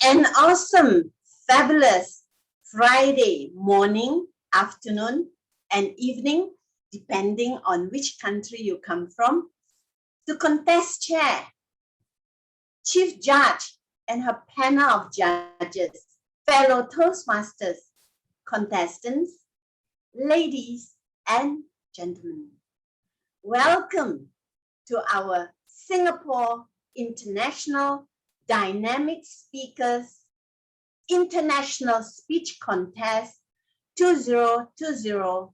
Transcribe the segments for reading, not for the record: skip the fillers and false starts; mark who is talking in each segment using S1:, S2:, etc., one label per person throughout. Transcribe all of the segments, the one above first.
S1: An awesome, fabulous Friday morning, afternoon, and evening, depending on which country you come from, to Contest Chair, Chief Judge and her panel of judges, fellow Toastmasters, contestants, ladies and gentlemen. Welcome to our Singapore International Dynamic Speakers International Speech Contest 2020-2021.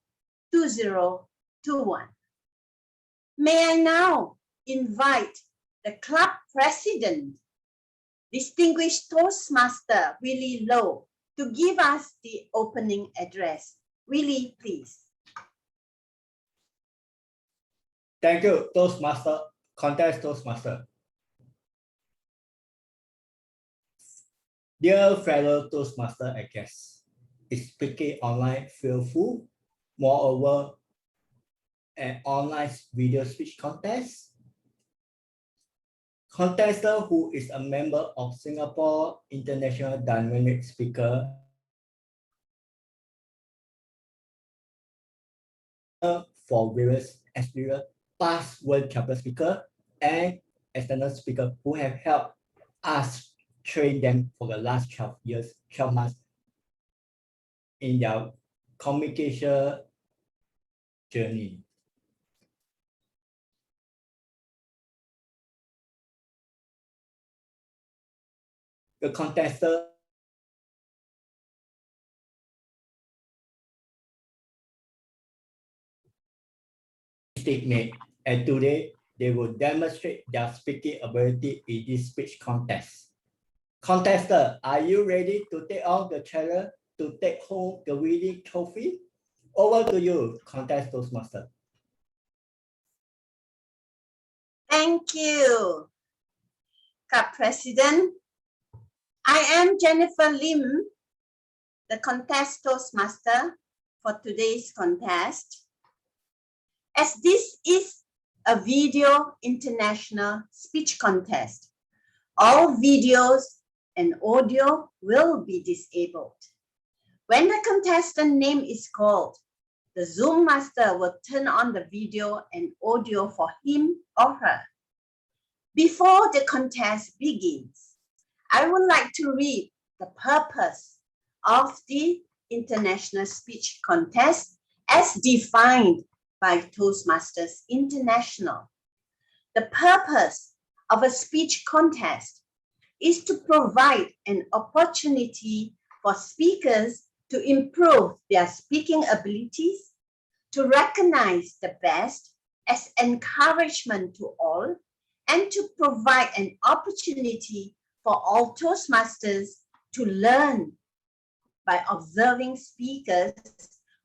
S1: May I now invite the club president, distinguished Toastmaster Willie Low, to give us the opening address. Willie, please.
S2: Thank you, Toastmaster, Contest Toastmaster. Dear fellow Toastmaster and guests, is speaking online fearful? Moreover, an online video speech contest? Contestant who is a member of Singapore International Dynamic Speaker for various experience, past World Champion speaker and external speaker who have helped us train them for the last 12 months in their communication journey. The contestant made, and today they will demonstrate their speaking ability in this speech contest. Contestant, are you ready to take on the challenge to take home the winning trophy? Over to you, Contest Toastmaster.
S1: Thank you, Club President. I am Jennifer Lim, the Contest Toastmaster for today's contest. As this is a video international speech contest, all videos and audio will be disabled. When the contestant name is called, the Zoom master will turn on the video and audio for him or her. Before the contest begins, I would like to read the purpose of the International Speech Contest as defined by Toastmasters International. The purpose of a speech contest is to provide an opportunity for speakers to improve their speaking abilities, to recognize the best as encouragement to all, and to provide an opportunity for all Toastmasters to learn by observing speakers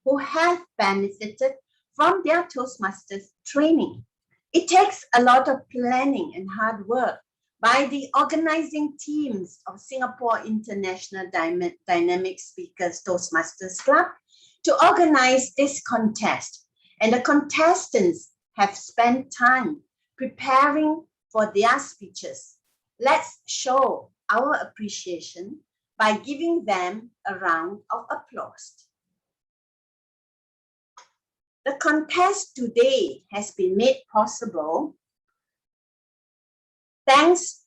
S1: who have benefited from their Toastmasters training. It takes a lot of planning and hard work by the organizing teams of Singapore International Dynamic Speakers Toastmasters Club to organize this contest. And the contestants have spent time preparing for their speeches. Let's show our appreciation by giving them a round of applause. The contest today has been made possible thanks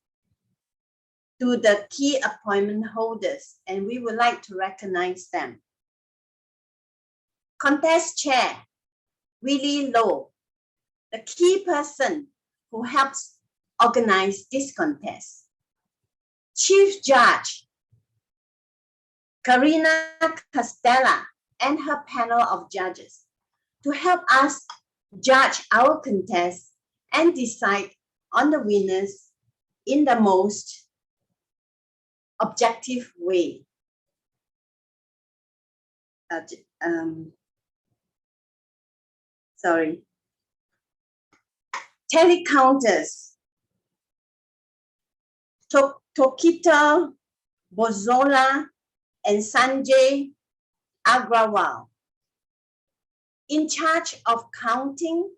S1: to the key appointment holders, and we would like to recognize them. Contest Chair, Willie Low, the key person who helps organize this contest. Chief Judge, Karina Castella and her panel of judges to help us judge our contest and decide on the winners in the most objective way. Telecounters, Tokita Bozola and Sanjay Agrawal, in charge of counting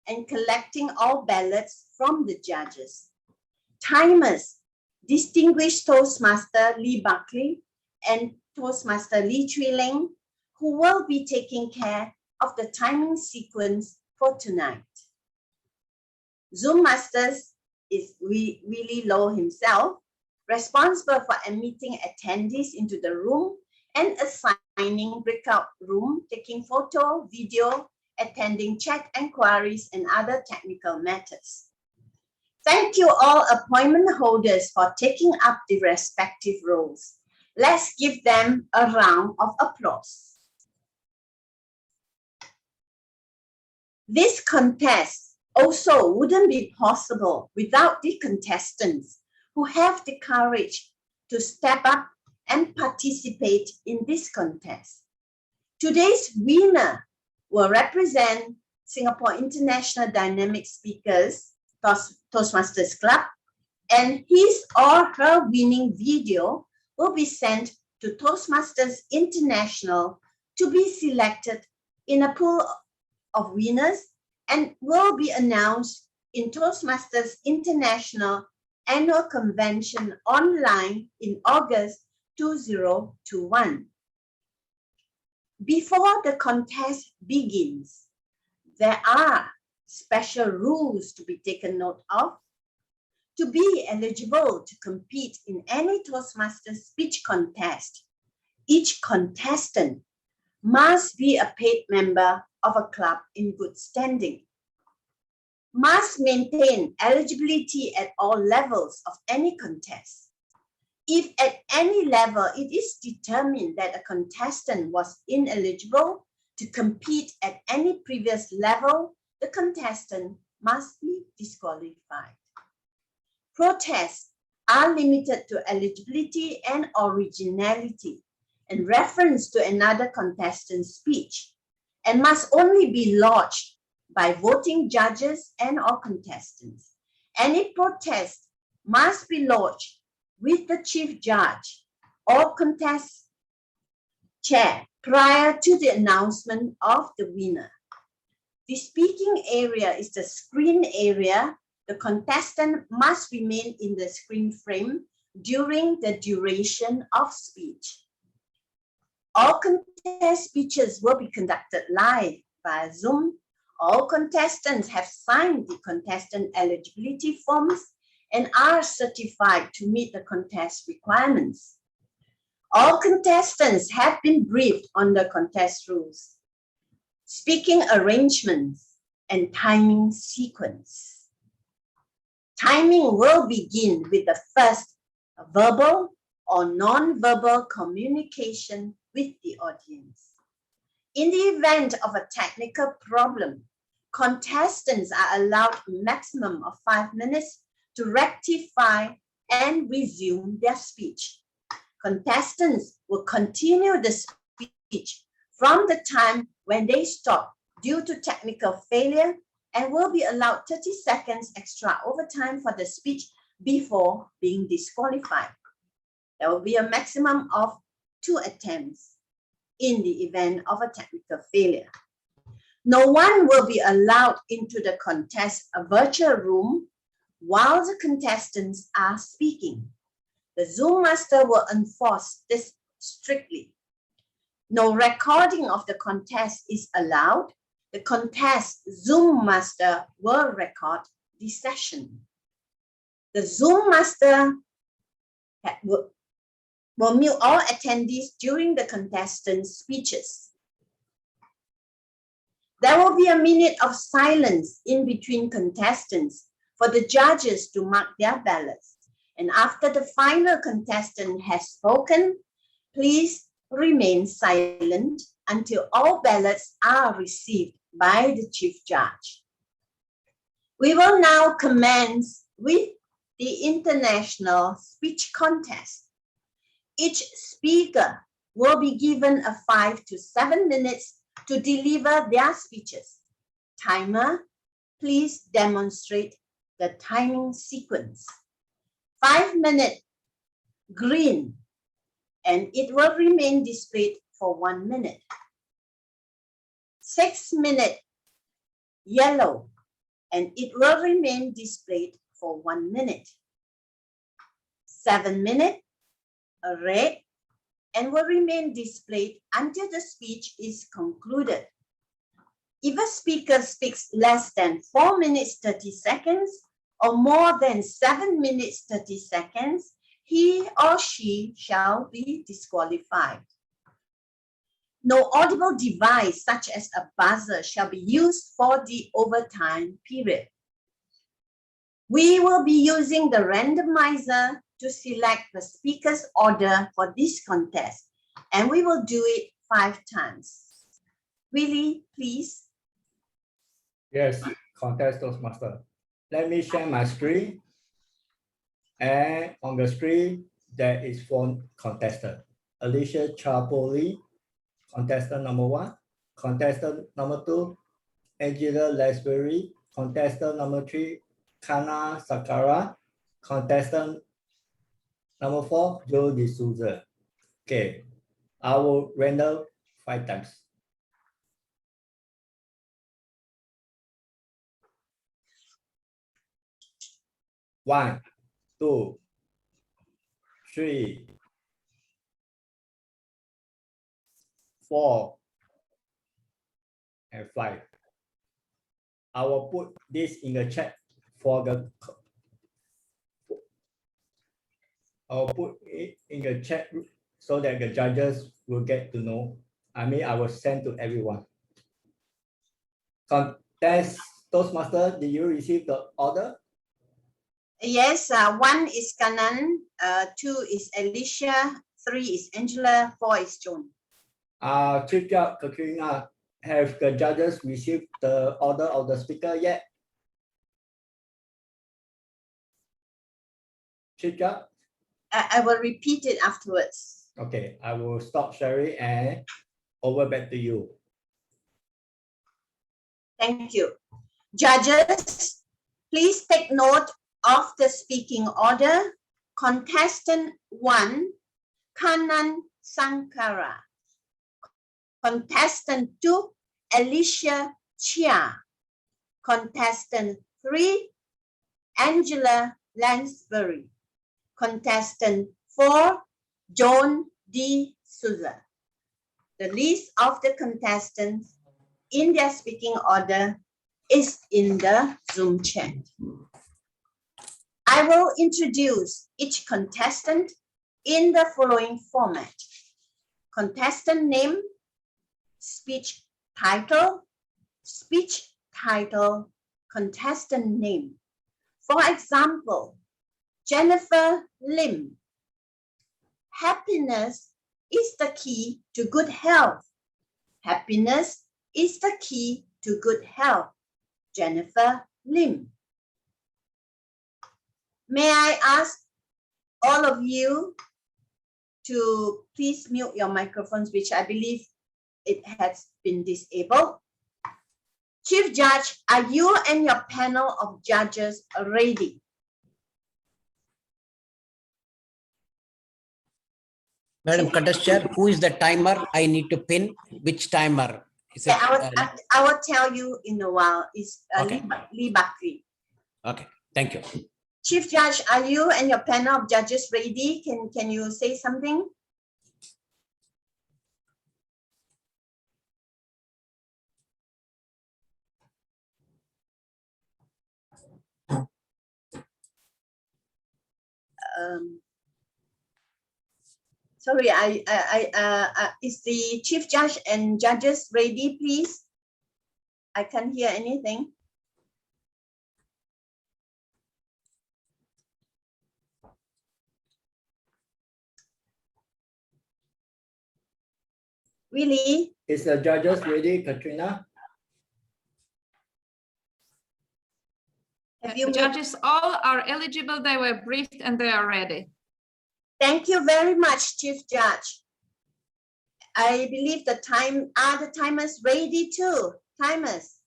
S1: and collecting all ballots from the judges. Timers, Distinguished Toastmaster Lee Buckley and Toastmaster Lee Chui Ling, who will be taking care of the timing sequence for tonight. Zoom Masters is Willie Low himself, responsible for admitting attendees into the room and assigning breakout room, taking photo, video, attending chat enquiries, and other technical matters. Thank you all appointment holders for taking up the respective roles. Let's give them a round of applause. This contest also wouldn't be possible without the contestants who have the courage to step up and participate in this contest. Today's winner will represent Singapore International Dynamic Speakers Toastmasters Club, and his or her winning video will be sent to Toastmasters International to be selected in a pool of winners and will be announced in Toastmasters International Annual Convention online in August 2021. Before the contest begins, there are special rules to be taken note of. To be eligible to compete in any Toastmasters speech contest, each contestant must be a paid member of a club in good standing, must maintain eligibility at all levels of any contest. If at any level it is determined that a contestant was ineligible to compete at any previous level, the contestant must be disqualified. Protests are limited to eligibility and originality and reference to another contestant's speech and must only be lodged by voting judges and or contestants. Any protest must be lodged with the chief judge or contest chair prior to the announcement of the winner. The speaking area is the screen area. The contestant must remain in the screen frame during the duration of speech. All contest speeches will be conducted live via Zoom. All contestants have signed the contestant eligibility forms and are certified to meet the contest requirements. All contestants have been briefed on the contest rules, speaking arrangements, and timing sequence. Timing will begin with the first verbal or non-verbal communication with the audience. In the event of a technical problem, contestants are allowed a maximum of 5 minutes to rectify and resume their speech. Contestants will continue the speech from the time when they stop due to technical failure and will be allowed 30 seconds extra overtime for the speech before being disqualified. There will be a maximum of 2 attempts in the event of a technical failure. No one will be allowed into the contest virtual room while the contestants are speaking. The Zoom master will enforce this strictly. No recording of the contest is allowed. The contest Zoom master will record the session. The Zoom master will mute all attendees during the contestants' speeches. There will be a minute of silence in between contestants for the judges to mark their ballots. And after the final contestant has spoken, please remain silent until all ballots are received by the chief judge. We will now commence with the international speech contest. Each speaker will be given 5 to 7 minutes to deliver their speeches. Timer, please demonstrate the timing sequence. 5 minutes, green, and it will remain displayed for 1 minute. 6 minutes, yellow, and it will remain displayed for 1 minute. 7 minutes, red, and will remain displayed until the speech is concluded. If a speaker speaks less than 4 minutes 30 seconds or more than 7 minutes 30 seconds, he or she shall be disqualified. No audible device such as a buzzer shall be used for the overtime period. We will be using the randomizer to select the speaker's order for this contest, and we will do it 5 times. Willie, please.
S2: Yes, Contest Toastmaster. Let me share my screen. And on the screen, there is 4 contestants. Alicia Chapoli, contestant number 1. Contestant number 2, Angela Lansbury. Contestant number 3, Kanan Sankara. Contestant number 4, D Souza. Okay, I will random 5 times. One, 2, 3, 4, and 5. I will put this in the chat for the. I'll put it in the chat so that the judges will get to know. I mean, I will send to everyone. Contest Toastmaster, did you receive the order?
S1: Yes, 1 is Kanan, 2 is Alicia, 3 is Angela, 4 is Joan.
S2: Chief Judge Katrina, have the judges received the order of the speaker yet? Chief Judge?
S1: I will repeat it afterwards.
S2: Okay, I will stop sharing and over back to you.
S1: Thank you. Judges, please take note of the speaking order. Contestant 1, Kanan Sankara. Contestant 2, Alicia Chia. Contestant 3, Angela Lansbury. Contestant 4, Joan D Souza. The list of the contestants in their speaking order is in the Zoom chat. I will introduce each contestant in the following format: contestant name, speech title, contestant name. For example, Jennifer Lim. Happiness is the key to good health. Happiness is the key to good health. Jennifer Lim. May I ask all of you to please mute your microphones, which I believe it has been disabled. Chief Judge, are you and your panel of judges ready?
S3: Madam Contestant, who is the timer? I need to pin which timer. Is it,
S1: I will tell you in a while. It's
S3: okay.
S1: Lee Bakri.
S3: Okay, thank you.
S1: Chief Judge, are you and your panel of judges ready? Can you say something? Sorry, is the Chief Judge and judges ready, please? I can't hear anything. Really?
S2: Is the judges ready, Katrina?
S1: Have you
S4: The judges all are eligible, they were briefed and they are ready.
S1: Thank you very much, Chief Judge. I believe the timers ready too? Timers?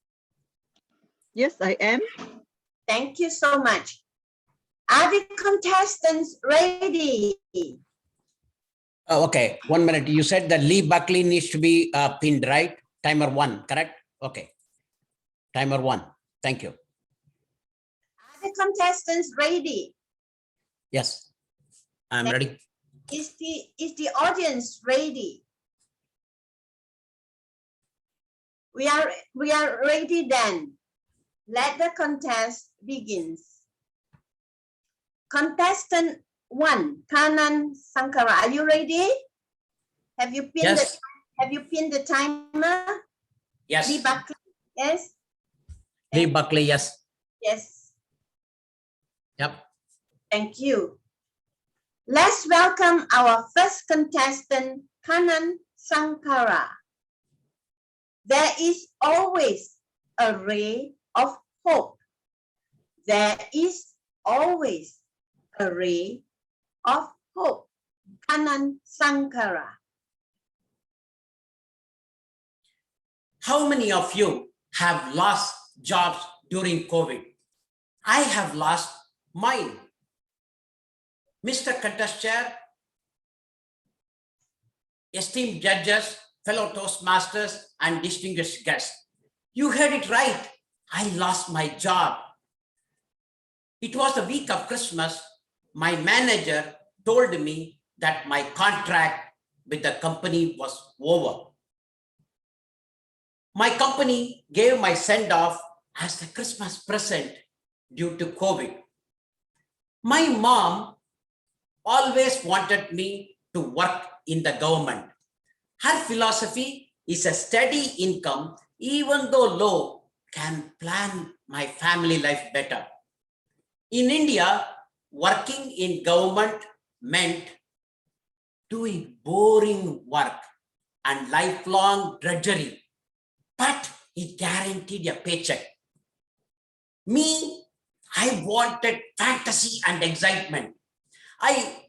S5: Yes, I am.
S1: Thank you so much. Are the contestants ready?
S3: Oh, okay, 1 minute. You said that Lee Buckley needs to be pinned, right? Timer 1, correct? Okay. Timer 1. Thank you.
S1: Are the contestants ready?
S3: Yes. I'm ready.
S1: Is the audience ready? We are ready then. Let the contest begins. Contestant 1, Kanan, Sankara, are you ready? Have you pinned
S3: Yes.
S1: the timer?
S3: Yes.
S1: Lee Buckley, yes?
S3: Lee Buckley, yes.
S1: Yes.
S3: Yep.
S1: Thank you. Let's welcome our first contestant, Kanan Sankara. There is always a ray of hope. There is always a ray of hope. Kanan Sankara.
S3: How many of you have lost jobs during COVID? I have lost mine. Mr. Contest Chair, esteemed judges, fellow Toastmasters, and distinguished guests, you heard it right. I lost my job. It was the week of Christmas. My manager told me that my contract with the company was over. My company gave my send-off as the Christmas present due to COVID. My mom always wanted me to work in the government. Her philosophy is a steady income, even though low, can plan my family life better. In India, working in government meant doing boring work and lifelong drudgery, but it guaranteed a paycheck. Me, I wanted fantasy and excitement. I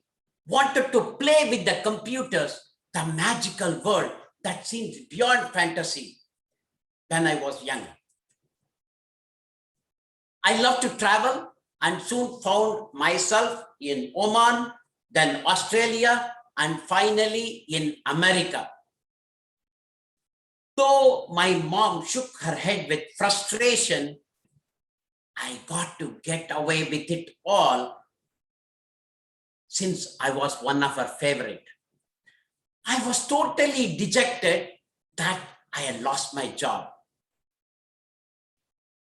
S3: wanted to play with the computers, the magical world that seems beyond fantasy when I was young. I love to travel and soon found myself in Oman, then Australia, and finally in America. Though my mom shook her head with frustration, I got to get away with it all since I was one of her favorite. I was totally dejected that I had lost my job.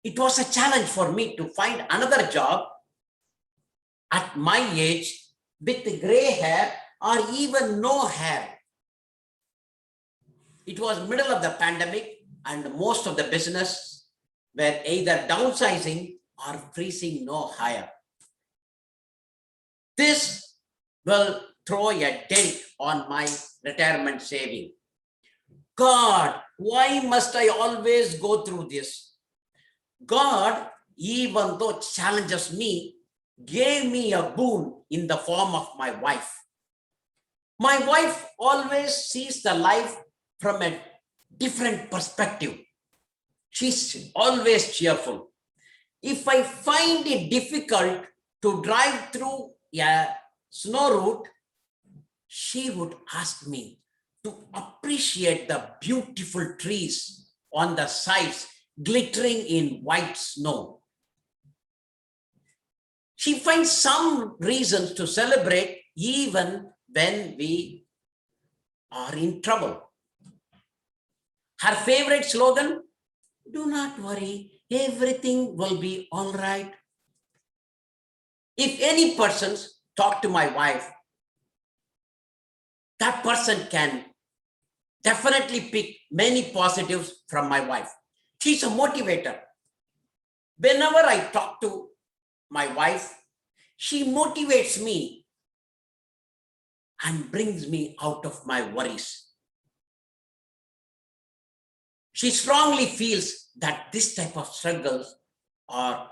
S3: It was a challenge for me to find another job at my age with gray hair or even no hair. It was middle of the pandemic and most of the business were either downsizing or freezing no hire. This will throw a dent on my retirement saving. God, why must I always go through this? God, even though it challenges me, gave me a boon in the form of my wife. My wife always sees the life from a different perspective. She's always cheerful. If I find it difficult to drive through a snow route, she would ask me to appreciate the beautiful trees on the sides glittering in white snow. She finds some reasons to celebrate even when we are in trouble. Her favorite slogan, do not worry, everything will be all right. If any persons talk to my wife, that person can definitely pick many positives from my wife. She's a motivator. Whenever I talk to my wife, she motivates me and brings me out of my worries. She strongly feels that this type of struggles are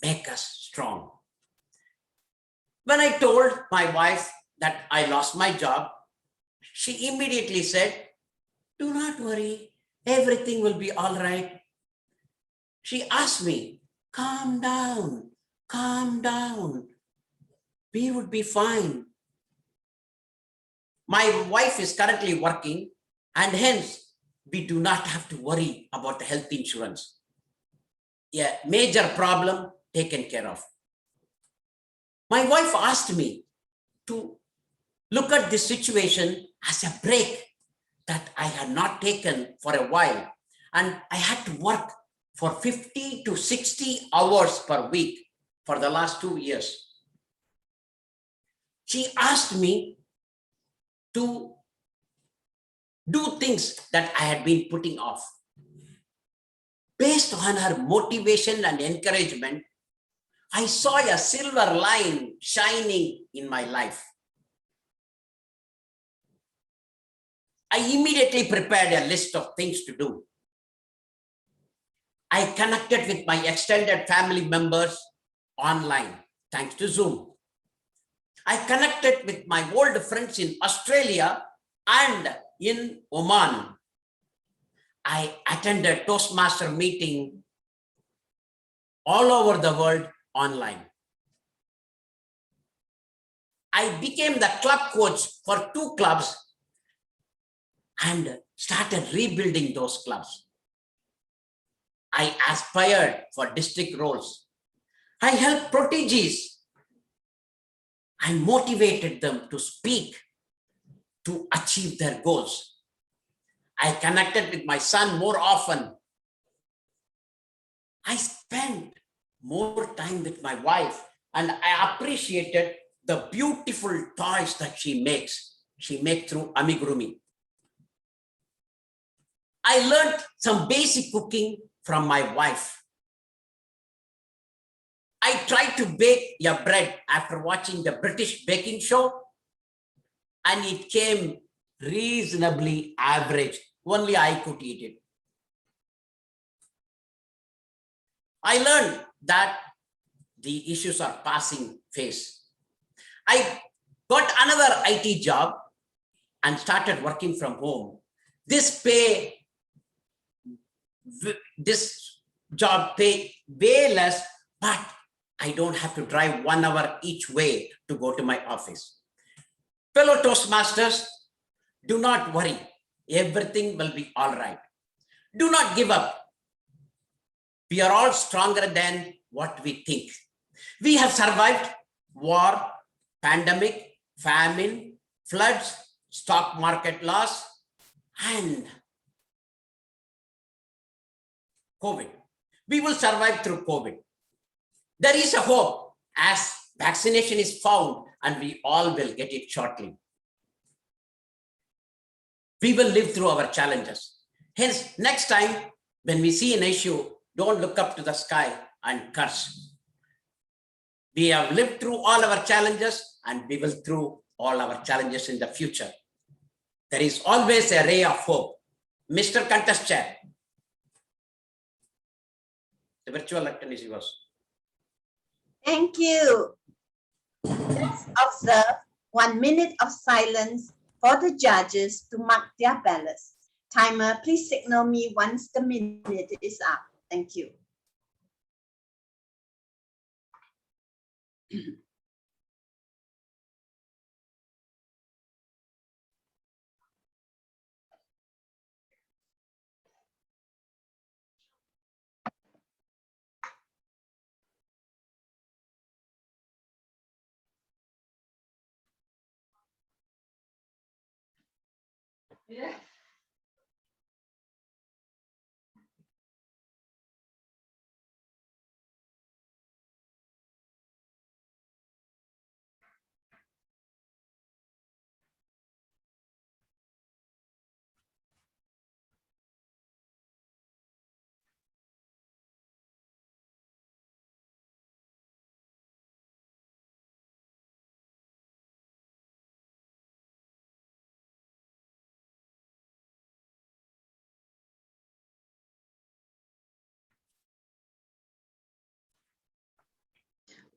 S3: make us strong. When I told my wife that I lost my job, she immediately said, do not worry, everything will be all right. She asked me, calm down, we would be fine. My wife is currently working and hence we do not have to worry about the health insurance. A major problem taken care of. My wife asked me to look at this situation as a break that I had not taken for a while. And I had to work for 50 to 60 hours per week for the last 2 years. She asked me to do things that I had been putting off. Based on her motivation and encouragement, I saw a silver line shining in my life. I immediately prepared a list of things to do. I connected with my extended family members online, thanks to Zoom. I connected with my old friends in Australia and in Oman. I attended Toastmaster meeting all over the world online. I became the club coach for 2 clubs and started rebuilding those clubs. I aspired for district roles. I helped protegees. I motivated them to speak, to achieve their goals. I connected with my son more often. I spent more time with my wife, and I appreciated the beautiful toys that she makes. She makes through amigurumi. I learned some basic cooking from my wife. I tried to bake a bread after watching the British baking show, and it came reasonably average. Only I could eat it. I learned that the issues are passing phase. I got another IT job and started working from home. This job pay way less, but I don't have to drive 1 hour each way to go to my office. Fellow Toastmasters, do not worry. Everything will be all right. Do not give up. We are all stronger than what we think. We have survived war, pandemic, famine, floods, stock market loss, and COVID. We will survive through COVID. There is a hope as vaccination is found and we all will get it shortly. We will live through our challenges. Hence, next time when we see an issue, don't look up to the sky and curse. We have lived through all our challenges and we will through all our challenges in the future. There is always a ray of hope. Mr. Contestant, the virtual lectern is yours.
S1: Thank you. Let's observe 1 minute of silence for the judges to mark their ballots. Timer, please signal me once the minute is up. Thank you. Yeah.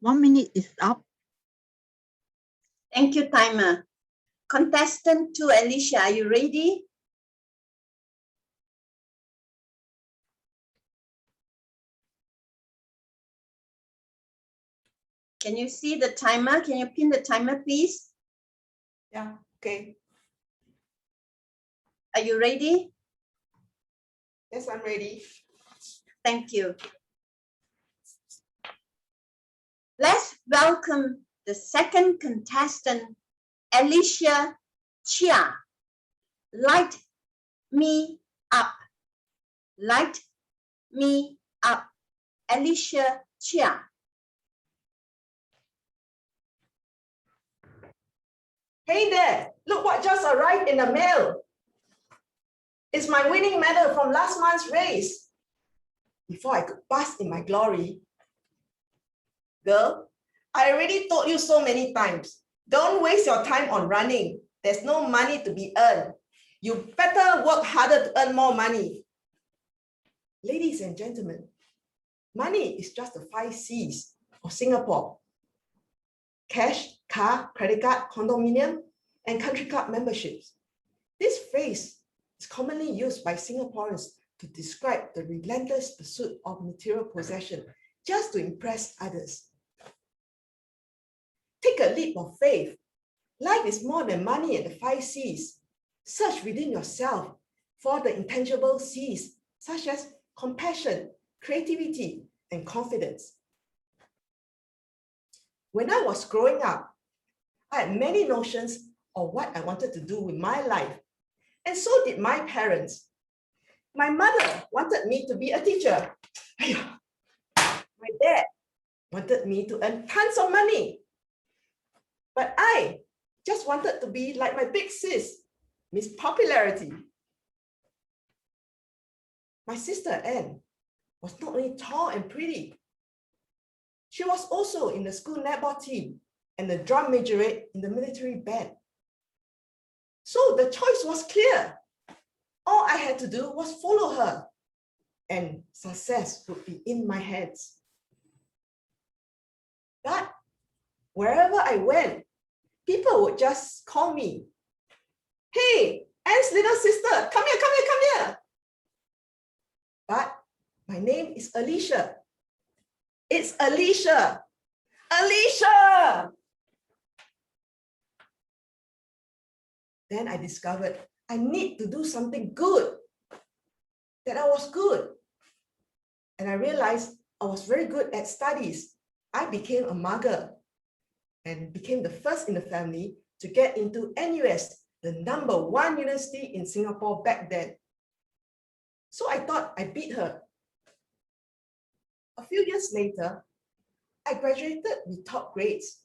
S5: One minute is up.
S1: Thank you, timer. Contestant 2, Alicia, are you ready? Can you see the timer? Can you pin the timer, please?
S6: Yeah, okay.
S1: Are you ready?
S6: Yes, I'm ready.
S1: Thank you. Let's welcome the second contestant, Alicia Chia. Light me up. Light me up. Alicia Chia.
S6: Hey there, look what just arrived in the mail. It's my winning medal from last month's race. Before I could bask in my glory. Girl, I already told you so many times, don't waste your time on running. There's no money to be earned. You better work harder to earn more money. Ladies and gentlemen, money is just the 5 C's of Singapore. Cash, car, credit card, condominium, and country club memberships. This phrase is commonly used by Singaporeans to describe the relentless pursuit of material possession just to impress others. Take a leap of faith. Life is more than money and the 5 C's. Search within yourself for the intangible C's, such as compassion, creativity, and confidence. When I was growing up, I had many notions of what I wanted to do with my life, and so did my parents. My mother wanted me to be a teacher. My dad wanted me to earn tons of money. But I just wanted to be like my big sis, Miss Popularity. My sister Anne was not only tall and pretty, she was also in the school netball team and the drum majorette in the military band. So the choice was clear. All I had to do was follow her, and success would be in my hands. But wherever I went, people would just call me, "Hey, Anne's little sister, come here, come here, come here." But my name is Alicia. It's Alicia. Alicia! Then I discovered I need to do something good, that I was good. And I realized I was very good at studies. I became a mugger and became the first in the family to get into NUS, the #1 university in Singapore back then. So I thought I beat her. A few years later, I graduated with top grades,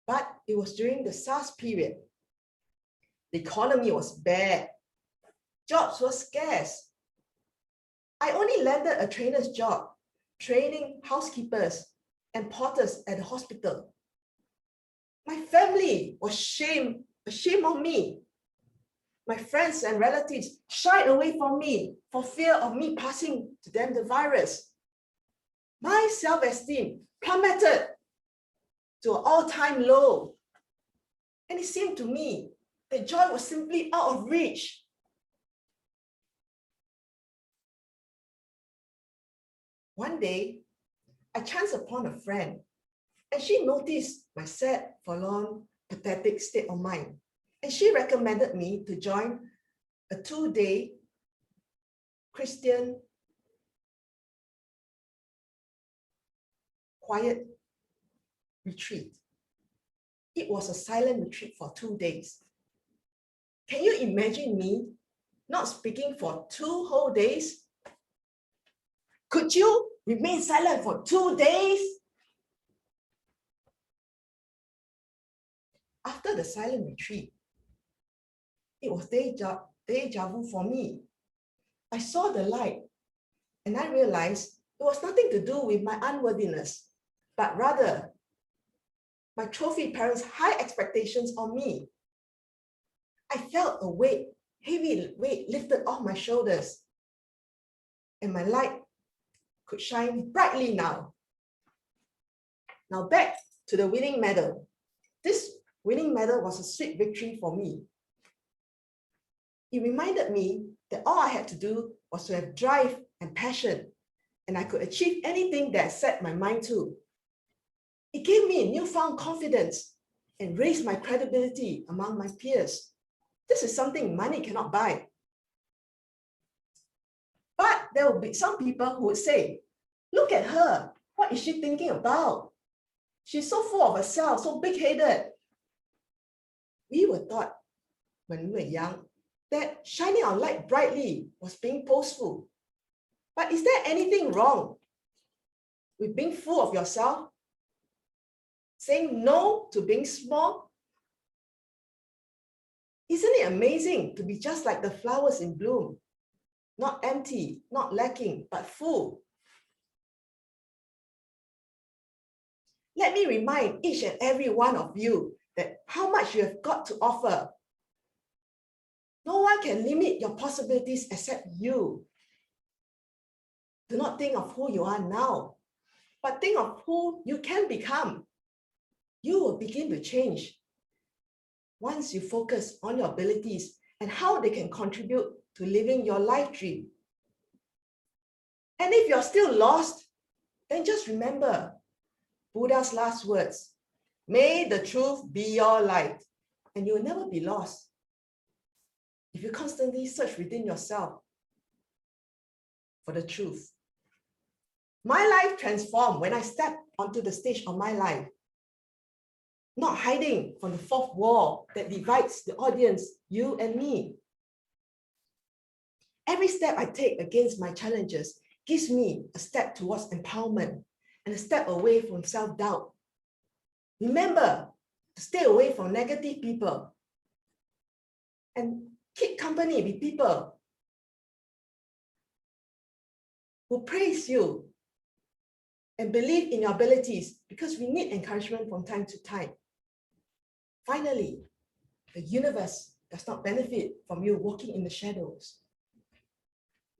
S6: but it was during the SARS period. The economy was bad. Jobs were scarce. I only landed a trainer's job, training housekeepers and porters at the hospital. My family was ashamed of me. My friends and relatives shied away from me for fear of me passing to them the virus. My self-esteem plummeted to an all-time low. And it seemed to me that joy was simply out of reach. One day, I chanced upon a friend, and she noticed my sad, forlorn, pathetic state of mind. And she recommended me to join a 2-day Christian quiet retreat. It was a silent retreat for 2 days. Can you imagine me not speaking for 2 whole days? Could you remain silent for 2 days? After the silent retreat, it was deja vu for me. I saw the light and I realized it was nothing to do with my unworthiness, but rather my trophy parents' high expectations on me. I felt a weight, heavy weight lifted off my shoulders, and my light could shine brightly now. Now back to the winning medal. This winning medal was a sweet victory for me. It reminded me that all I had to do was to have drive and passion, and I could achieve anything that I set my mind to. It gave me a newfound confidence and raised my credibility among my peers. This is something money cannot buy. But there will be some people who would say, "Look at her, what is she thinking about? She's so full of herself, so big-headed. We were taught when we were young that shining our light brightly was being boastful. But is there anything wrong with being full of yourself? Saying no to being small? Isn't it amazing to be just like the flowers in bloom? Not empty, not lacking, but full. Let me remind each and every one of you that how much you have got to offer. No one can limit your possibilities except you. Do not think of who you are now, but think of who you can become. You will begin to change once you focus on your abilities and how they can contribute to living your life dream. And if you're still lost, then just remember Buddha's last words, may the truth be your light, and you will never be lost. If you constantly search within yourself for the truth. My life transformed when I stepped onto the stage of my life, not hiding from the fourth wall that divides the audience, you and me. Every step I take against my challenges gives me a step towards empowerment and a step away from self-doubt. Remember to stay away from negative people and keep company with people who praise you and believe in your abilities, because we need encouragement from time to time. Finally, the universe does not benefit from you walking in the shadows.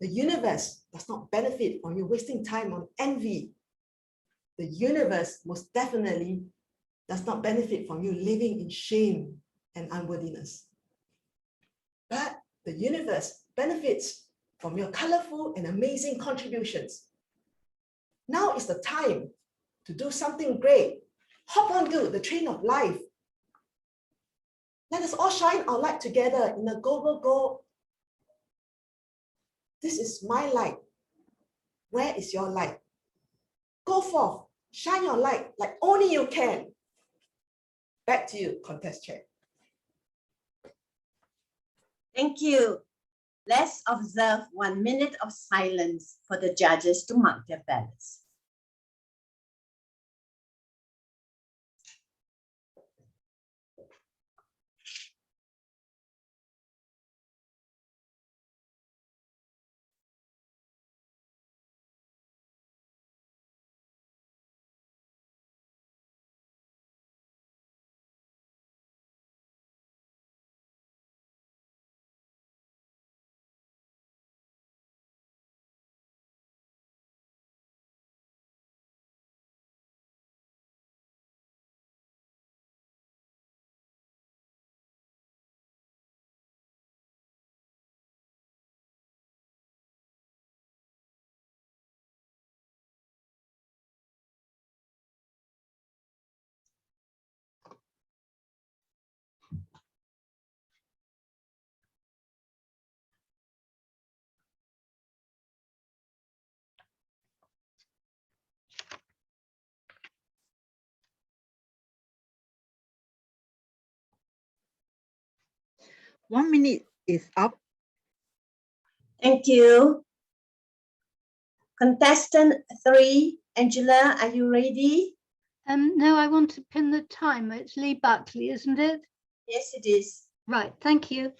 S6: The universe does not benefit from you wasting time on envy. The universe most definitely does not benefit from you living in shame and unworthiness. But the universe benefits from your colorful and amazing contributions. Now is the time to do something great. Hop onto the train of life. Let us all shine our light together in a global goal. This is my light. Where is your light? Go forth, shine your light like only you can. Back to you, Contest Chair.
S1: Thank you. Let's observe 1 minute of silence for the judges to mark their ballots.
S5: One minute is up.
S1: Thank you. Contestant 3, Angela, are you ready?
S7: No, I want to pin the timer. It's Lee Buckley, isn't it?
S1: Yes, it is.
S7: Right, thank you.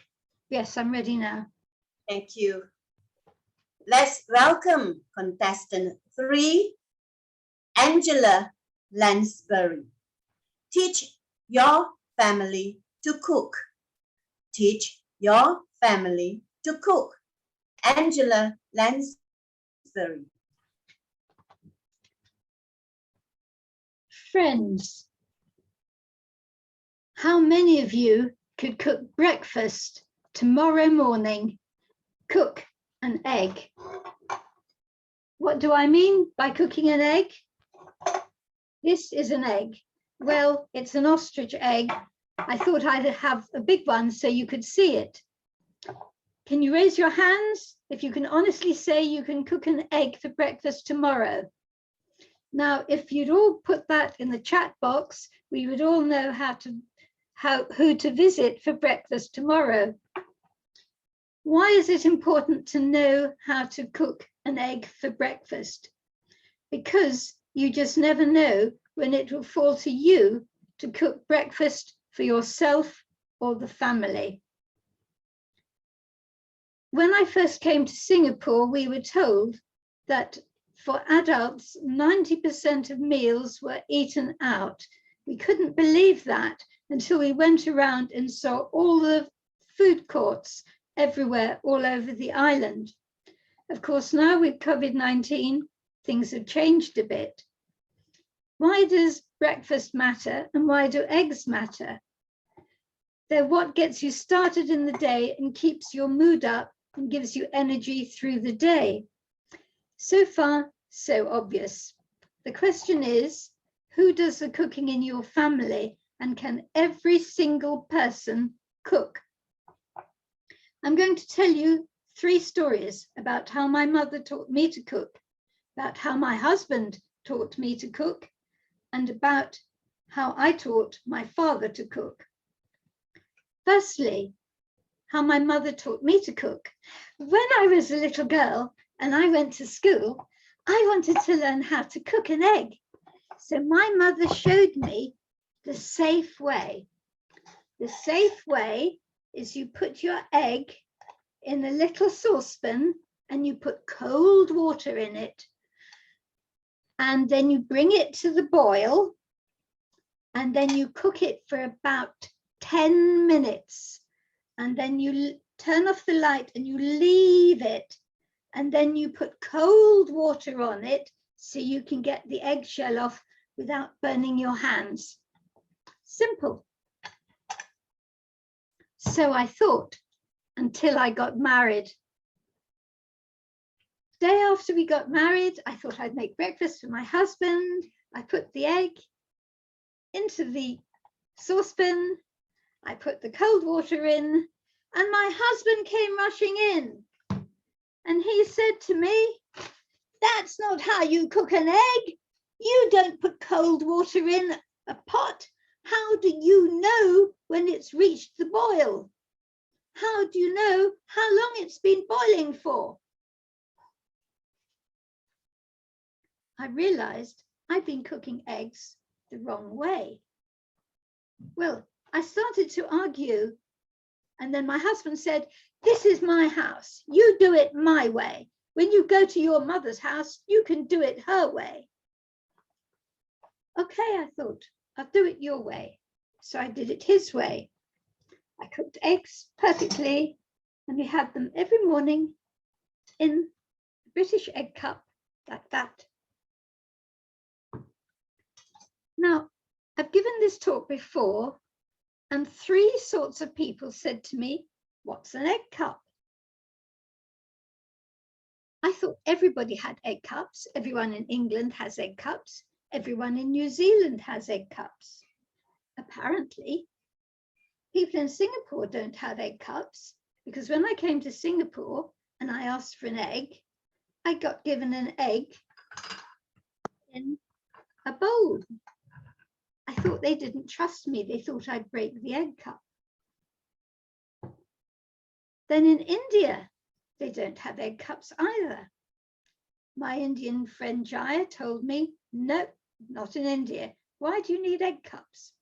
S7: Yes, I'm ready now.
S1: Thank you. Let's welcome contestant 3, Angela Lansbury. Teach your family to cook. Teach your family to cook. Angela Lansbury.
S7: Friends, how many of you could cook breakfast tomorrow morning? Cook an egg. What do I mean by cooking an egg? This is an egg. Well, it's an ostrich egg. I thought I'd have a big one so you could see it. Can you raise your hands if you can honestly say you can cook an egg for breakfast tomorrow? Now, if you'd all put that in the chat box, we would all know who to visit for breakfast tomorrow. Why is it important to know how to cook an egg for breakfast? Because you just never know when it will fall to you to cook breakfast for yourself or the family. When I first came to Singapore, we were told that for adults, 90% of meals were eaten out. We couldn't believe that until we went around and saw all the food courts everywhere, all over the island. Of course, now with COVID-19, things have changed a bit. Why does breakfast matter and why do eggs matter? They're what gets you started in the day and keeps your mood up and gives you energy through the day. So far, so obvious. The question is, who does the cooking in your family, and can every single person cook? I'm going to tell you 3 stories about how my mother taught me to cook, about how my husband taught me to cook, and about how I taught my father to cook. Firstly, how my mother taught me to cook. When I was a little girl and I went to school, I wanted to learn how to cook an egg. So my mother showed me the safe way. The safe way is you put your egg in a little saucepan and you put cold water in it. And then you bring it to the boil and then you cook it for about 10 minutes. And then you turn off the light and you leave it. And then you put cold water on it so you can get the eggshell off without burning your hands. Simple. So I thought, until I got married. Day after we got married, I thought I'd make breakfast for my husband. I put the egg into the saucepan. I put the cold water in, and my husband came rushing in. And he said to me, "That's not how you cook an egg. You don't put cold water in a pot. How do you know when it's reached the boil? How do you know how long it's been boiling for?" I realized I'd been cooking eggs the wrong way. Well, I started to argue. And then my husband said, "This is my house. You do it my way. When you go to your mother's house, you can do it her way." Okay, I thought, I'll do it your way. So I did it his way. I cooked eggs perfectly, and we had them every morning in a British egg cup like that. Now, I've given this talk before, and 3 sorts of people said to me, "What's an egg cup?" I thought everybody had egg cups. Everyone in England has egg cups. Everyone in New Zealand has egg cups. Apparently, people in Singapore don't have egg cups, because when I came to Singapore and I asked for an egg, I got given an egg in a bowl. I thought they didn't trust me. They thought I'd break the egg cup. Then in India, they don't have egg cups either. My Indian friend Jaya told me, "No, not in India. Why do you need egg cups?"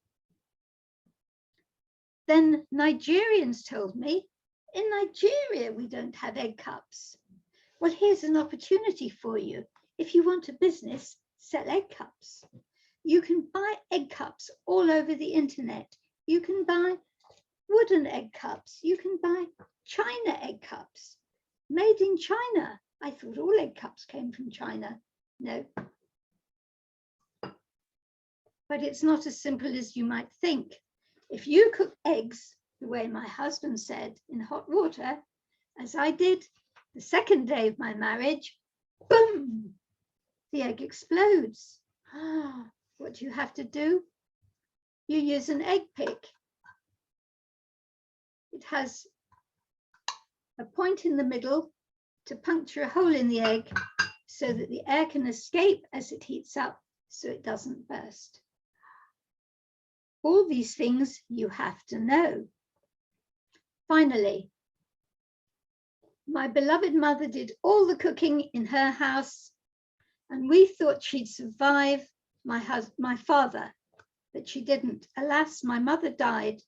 S7: Then Nigerians told me, "In Nigeria, we don't have egg cups." Well, here's an opportunity for you. If you want a business, sell egg cups. You can buy egg cups all over the internet. You can buy wooden egg cups. You can buy China egg cups, made in China. I thought all egg cups came from China. No. But it's not as simple as you might think. If you cook eggs the way my husband said, in hot water, as I did the second day of my marriage, boom, the egg explodes. What do you have to do? You use an egg pick. It has a point in the middle to puncture a hole in the egg, so that the air can escape as it heats up so it doesn't burst. All these things you have to know. Finally, my beloved mother did all the cooking in her house, and we thought she'd survive my father, but she didn't. Alas, my mother died,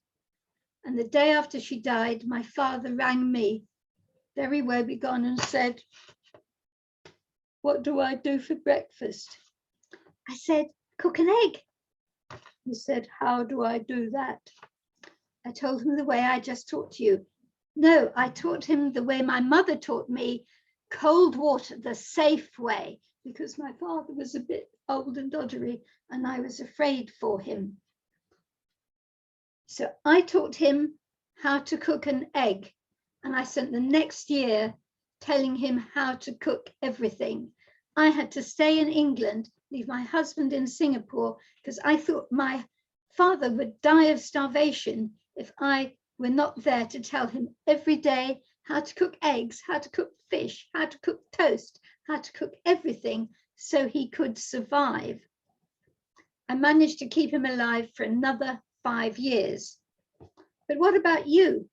S7: and the day after she died, my father rang me, very woebegone, and said, "What do I do for breakfast?" I said, "Cook an egg." He said, "How do I do that?" I told him the way I just taught you. No, I taught him the way my mother taught me, cold water, the safe way, because my father was a bit old and doddery and I was afraid for him. So I taught him how to cook an egg, and I spent the next year telling him how to cook everything. I had to stay in England, leave my husband in Singapore, because I thought my father would die of starvation if I were not there to tell him every day how to cook eggs, how to cook fish, how to cook toast, how to cook everything so he could survive. I managed to keep him alive for another 5 years. But what about you?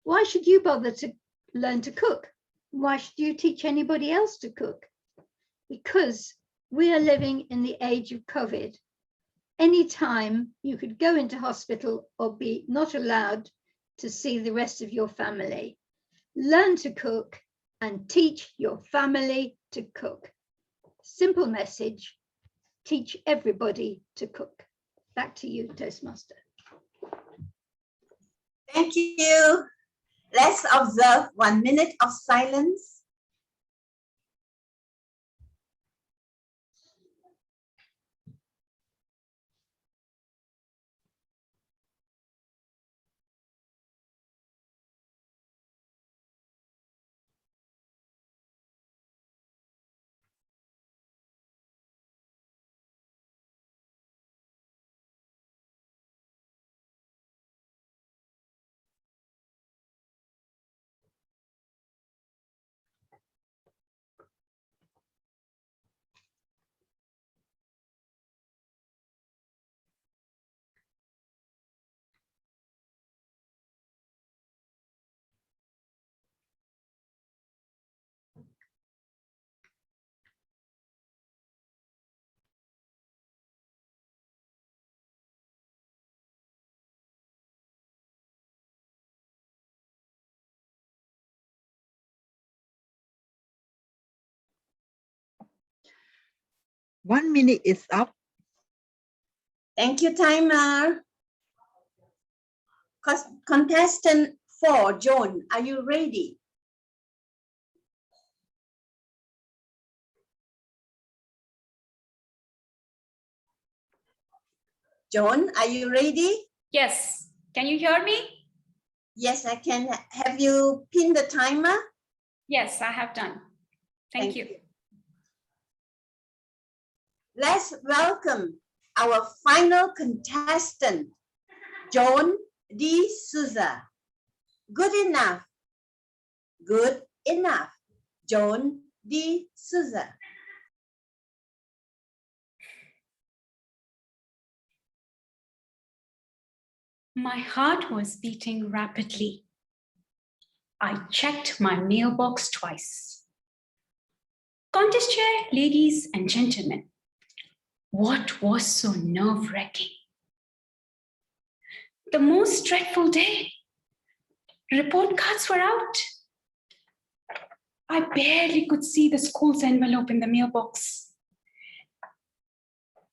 S7: Why should you bother to learn to cook? Why should you teach anybody else to cook? Because we are living in the age of COVID. Anytime you could go into hospital or be not allowed to see the rest of your family. Learn to cook and teach your family to cook. Simple message, teach everybody to cook. Back to you, Toastmaster.
S1: Thank you. Let's observe 1 minute of silence.
S5: One minute is up.
S1: Thank you, timer. Contestant 4, Joan, are you ready? Joan, are you ready?
S8: Yes. Can you hear me?
S1: Yes, I can. Have you pinned the timer?
S8: Yes, I have done. Thank you.
S1: Let's welcome our final contestant, Joan D Souza. Good enough. Good enough. Joan D Souza.
S8: My heart was beating rapidly. I checked my mailbox twice. Contest chair, ladies and gentlemen, what was so nerve-wracking? The most dreadful day. Report cards were out. I barely could see the school's envelope in the mailbox.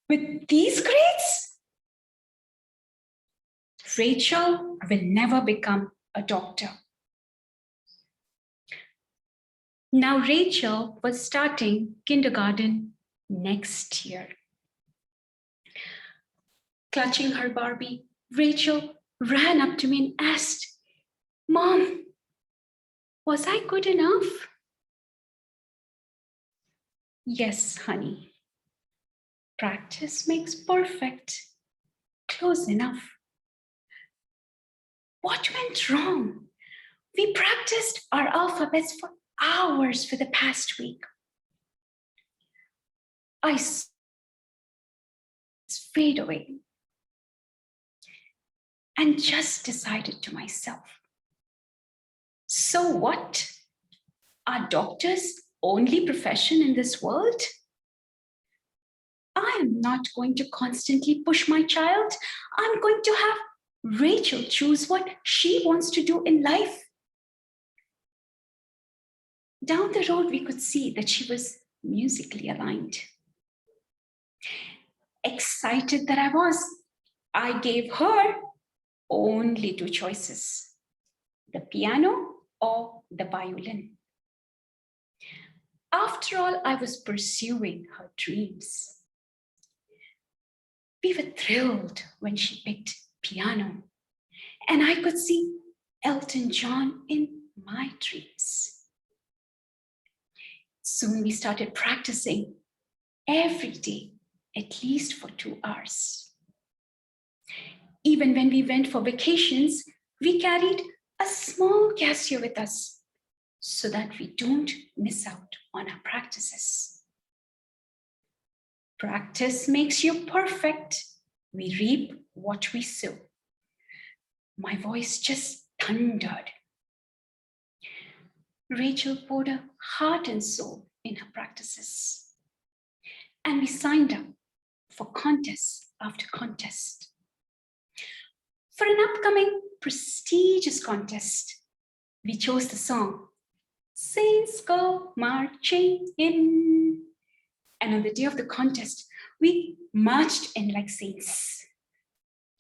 S8: With these grades, Rachel will never become a doctor. Now Rachel was starting kindergarten next year. Clutching her Barbie, Rachel ran up to me and asked, "Mom, was I good enough?" "Yes, honey. Practice makes perfect. Close enough." What went wrong? We practiced our alphabets for hours for the past week. I fade away and just decided to myself, so what? Are doctors only profession in this world? I am not going to constantly push my child. I'm going to have Rachel choose what she wants to do in life. Down the road, we could see that she was musically aligned. Excited that I gave her only two choices, the piano or the violin. After all, I was pursuing her dreams. We were thrilled when she picked piano, and I could see Elton John in my dreams. Soon we started practicing every day, at least for 2 hours. Even when we went for vacations, we carried a small Casio with us so that we don't miss out on our practices. Practice makes you perfect. We reap what we sow. My voice just thundered. Rachel poured her heart and soul in her practices. And we signed up for contest after contest. For an upcoming prestigious contest, we chose the song, Saints Go Marching In. And on the day of the contest, we marched in like saints.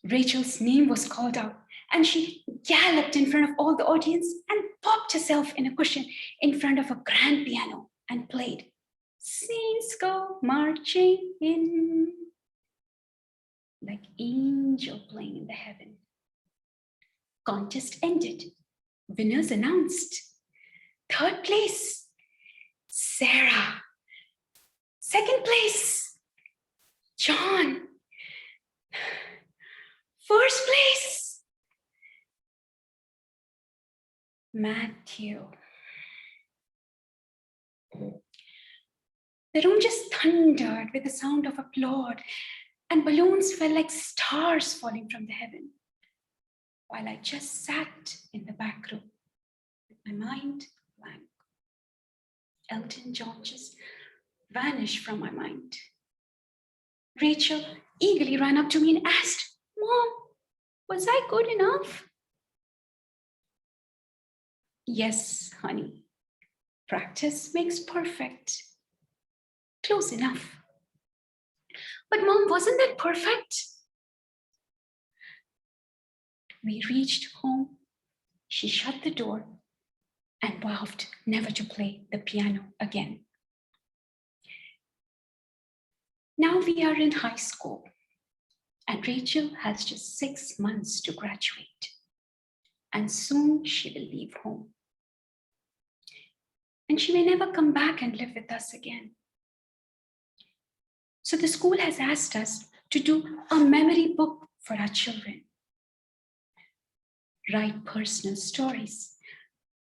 S8: Rachel's name was called out, and she galloped in front of all the audience and popped herself in a cushion in front of a grand piano and played, Saints Go Marching In, like angel playing in the heaven. Contest ended. Winners announced. 3rd place, Sarah. 2nd place, John. 1st place, Matthew. The room just thundered with the sound of applaud, and balloons fell like stars falling from the heaven, while I just sat in the back row with my mind blank. Elton John just vanished from my mind. Rachel eagerly ran up to me and asked, Mom, was I good enough? Yes, honey. Practice makes perfect. Close enough. But Mom, wasn't that perfect? We reached home. She shut the door and vowed never to play the piano again. Now we are in high school, and Rachel has just 6 months to graduate, and soon she will leave home. And she may never come back and live with us again. So the school has asked us to do a memory book for our children. Write personal stories,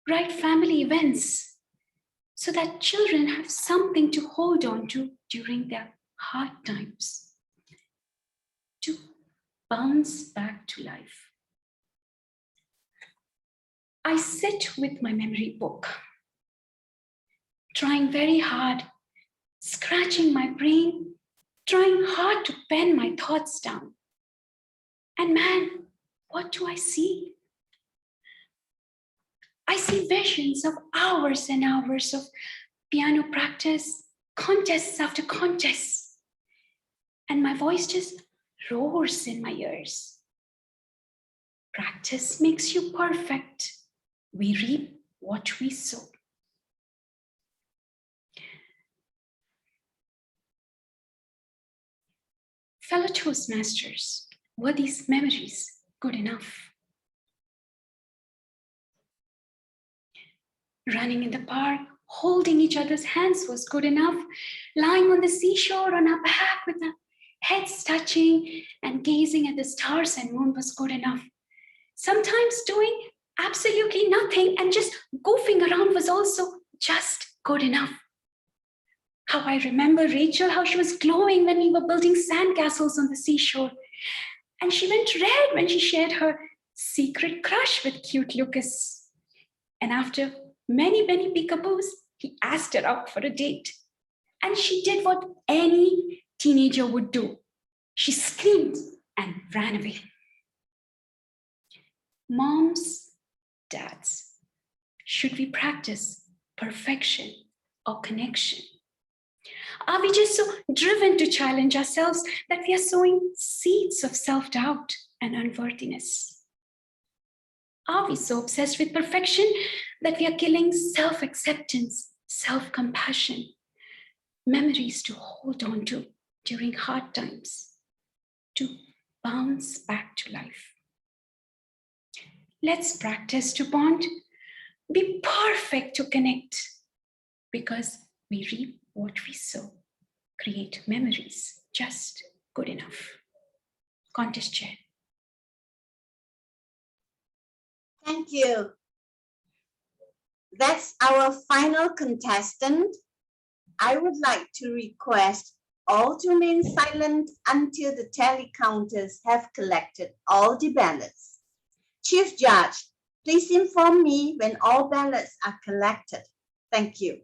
S8: write family events, so that children have something to hold on to during their hard times, to bounce back to life. I sit with my memory book, trying very hard, scratching my brain, trying hard to pen my thoughts down. And man, what do I see? I see visions of hours and hours of piano practice, contests after contests. And my voice just roars in my ears. Practice makes you perfect. We reap what we sow. Fellow Toastmasters, were these memories good enough? Running in the park, holding each other's hands was good enough. Lying on the seashore on our back with our heads touching and gazing at the stars and moon was good enough. Sometimes doing absolutely nothing and just goofing around was also just good enough. How I remember Rachel, how she was glowing when we were building sandcastles on the seashore. And she went red when she shared her secret crush with cute Lucas. And after many, many peekaboos, he asked her out for a date. And she did what any teenager would do. She screamed and ran away. Moms, dads, should we practice perfection or connection? Are we just so driven to challenge ourselves that we are sowing seeds of self-doubt and unworthiness? Are we so obsessed with perfection that we are killing self-acceptance, self-compassion, memories to hold on to during hard times, to bounce back to life? Let's practice to bond, be perfect to connect, because we reap what we sow, create memories just good enough. Contest chair.
S1: Thank you. That's our final contestant. I would like to request all to remain silent until the tally counters have collected all the ballots. Chief Judge, please inform me when all ballots are collected. Thank you.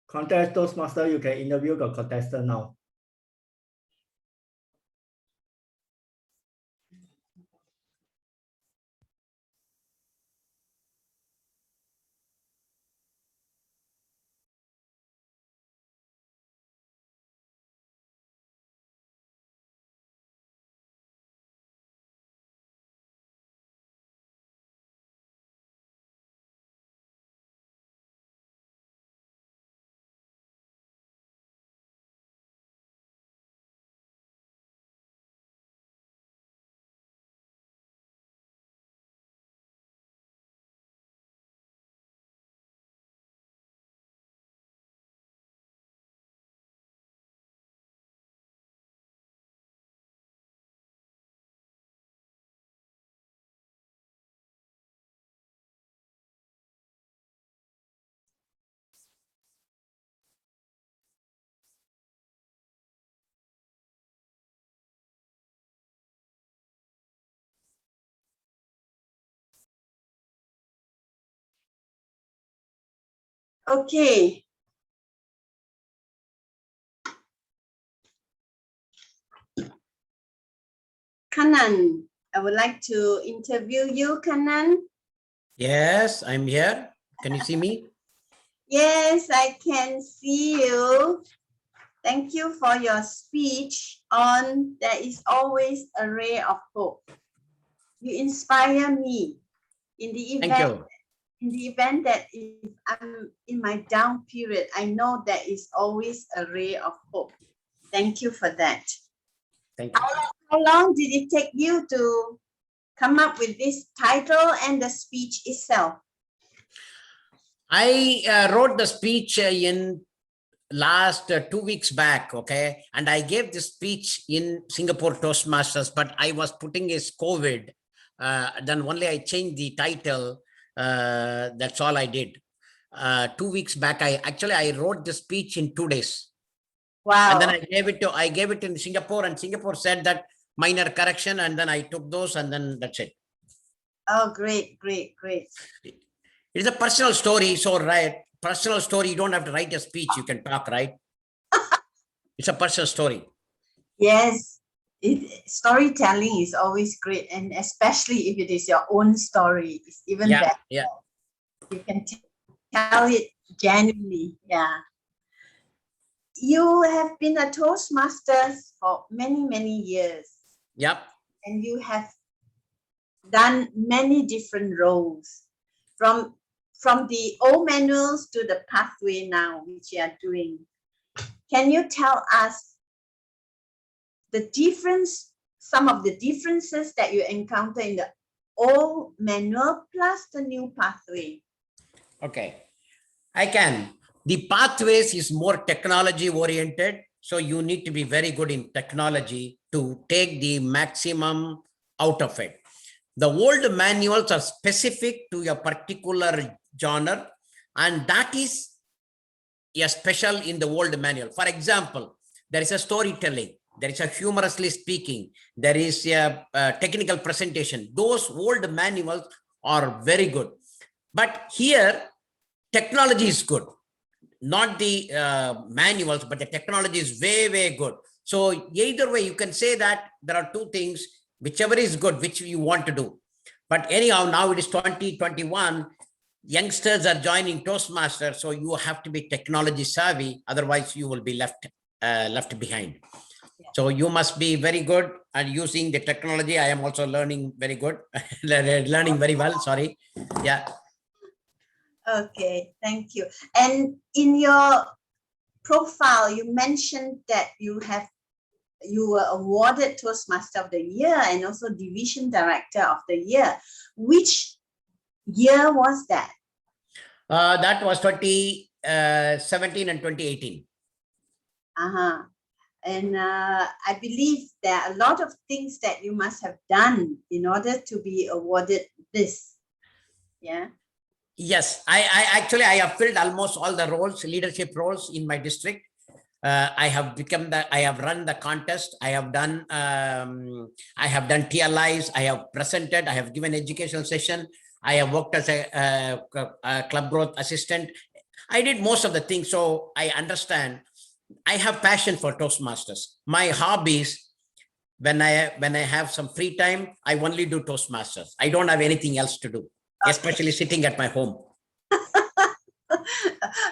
S2: Contest Toastmaster, you can interview the contestant now.
S1: Okay. Kanan, I would like to interview you, Kanan.
S3: Yes, I'm here. Can you see me?
S1: Yes, I can see you. Thank you for your speech on there is always a ray of hope. You inspire me in the
S3: Thank
S1: event.
S3: you.
S1: In the event that if I'm in my down period, I know there is always a ray of hope. Thank you for that.
S3: Thank you.
S1: How long did it take you to come up with this title and the speech itself?
S3: I wrote the speech in last 2 weeks back, okay, and I gave this speech in Singapore Toastmasters, but I was putting is COVID. Then only I changed the title. That's all I did. 2 weeks back, I wrote the speech in 2 days.
S1: Wow.
S3: And then I gave it in Singapore, and Singapore said that minor correction, and then I took those, and then that's it.
S1: Oh, great, great, great.
S3: It's a personal story, so right, personal story, you don't have to write a speech, you can talk, right? It's a personal story.
S1: Yes, storytelling is always great, and especially if it is your own story, it's even better.
S3: Yeah.
S1: You can tell it genuinely. Yeah. You have been a Toastmaster for many, many years.
S3: Yep.
S1: And you have done many different roles from the old manuals to the pathway now, which you are doing. Can you tell us the difference, some of the differences that you encounter in the old manual plus the new pathway?
S3: Okay, I can. The pathways is more technology oriented. So you need to be very good in technology to take the maximum out of it. The old manuals are specific to a particular genre, and that is a special in the old manual. For example, there is a storytelling, there is a humorously speaking, there is a technical presentation. Those old manuals are very good. But here, technology is good. Not the manuals, but the technology is way, way good. So either way, you can say that there are two things, whichever is good, which you want to do. But anyhow, now it is 2021. Youngsters are joining Toastmasters, so you have to be technology savvy. Otherwise, you will be left behind. So you must be very good at using the technology. I am also learning very good, learning very well. Sorry. Yeah.
S1: Okay, thank you. And in your profile, you mentioned that you were awarded Toastmaster of the Year and also Division Director of the Year. Which year was that?
S3: That was 2017 and 2018.
S1: Uh-huh. And I believe there are a lot of things that you must have done in order to be awarded this. Yeah.
S3: Yes, I have filled almost all the roles, leadership roles in my district. I have run the contest. I have done TLIs. I have presented. I have given educational session. I have worked as a club growth assistant. I did most of the things, so I understand. I have passion for Toastmasters. My hobbies, when I have some free time, I only do Toastmasters. I don't have anything else to do, especially sitting at my home.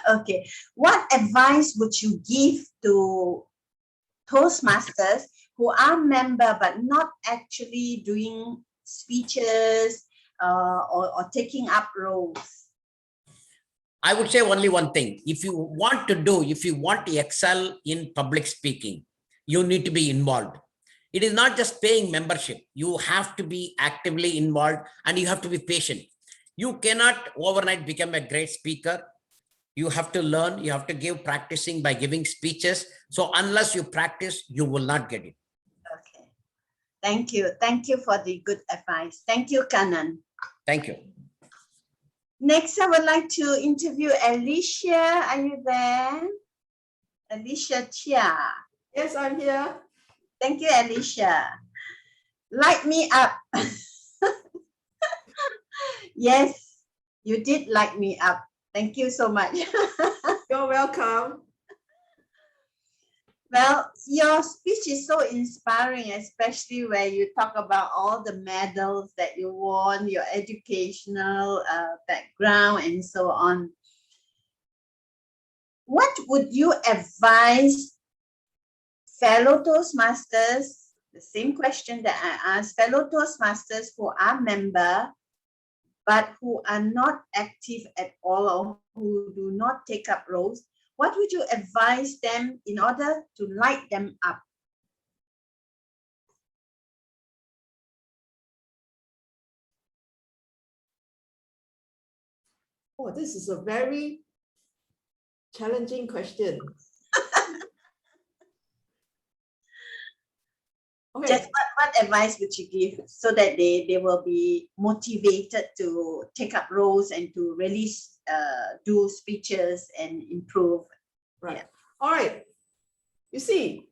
S1: Okay. What advice would you give to Toastmasters who are member but not actually doing speeches or taking up roles?
S3: I would say only one thing. If you want to excel in public speaking, you need to be involved. It is not just paying membership. You have to be actively involved and you have to be patient. You cannot overnight become a great speaker. You have to learn, you have to give practicing by giving speeches. So unless you practice, you will not get it.
S1: Okay. Thank you. Thank you for the good advice. Thank you, Kanan.
S3: Thank you.
S1: Next, I would like to interview Alicia. Are you there? Alicia Chia.
S6: Yes, I'm here.
S1: Thank you, Alicia. Light me up. Yes, you did light me up. Thank you so much.
S6: You're welcome.
S1: Well, your speech is so inspiring, especially where you talk about all the medals that you won, your educational background, and so on. What would you advise fellow Toastmasters? The same question that I asked fellow Toastmasters who are member, but who are not active at all or who do not take up roles. What would you advise them in order to light them up?
S6: Oh, this is a very challenging question. Okay.
S1: Just what advice would you give so that they will be motivated to take up roles and to really do speeches and improve?
S6: Right.
S1: Yeah.
S6: All right. You see,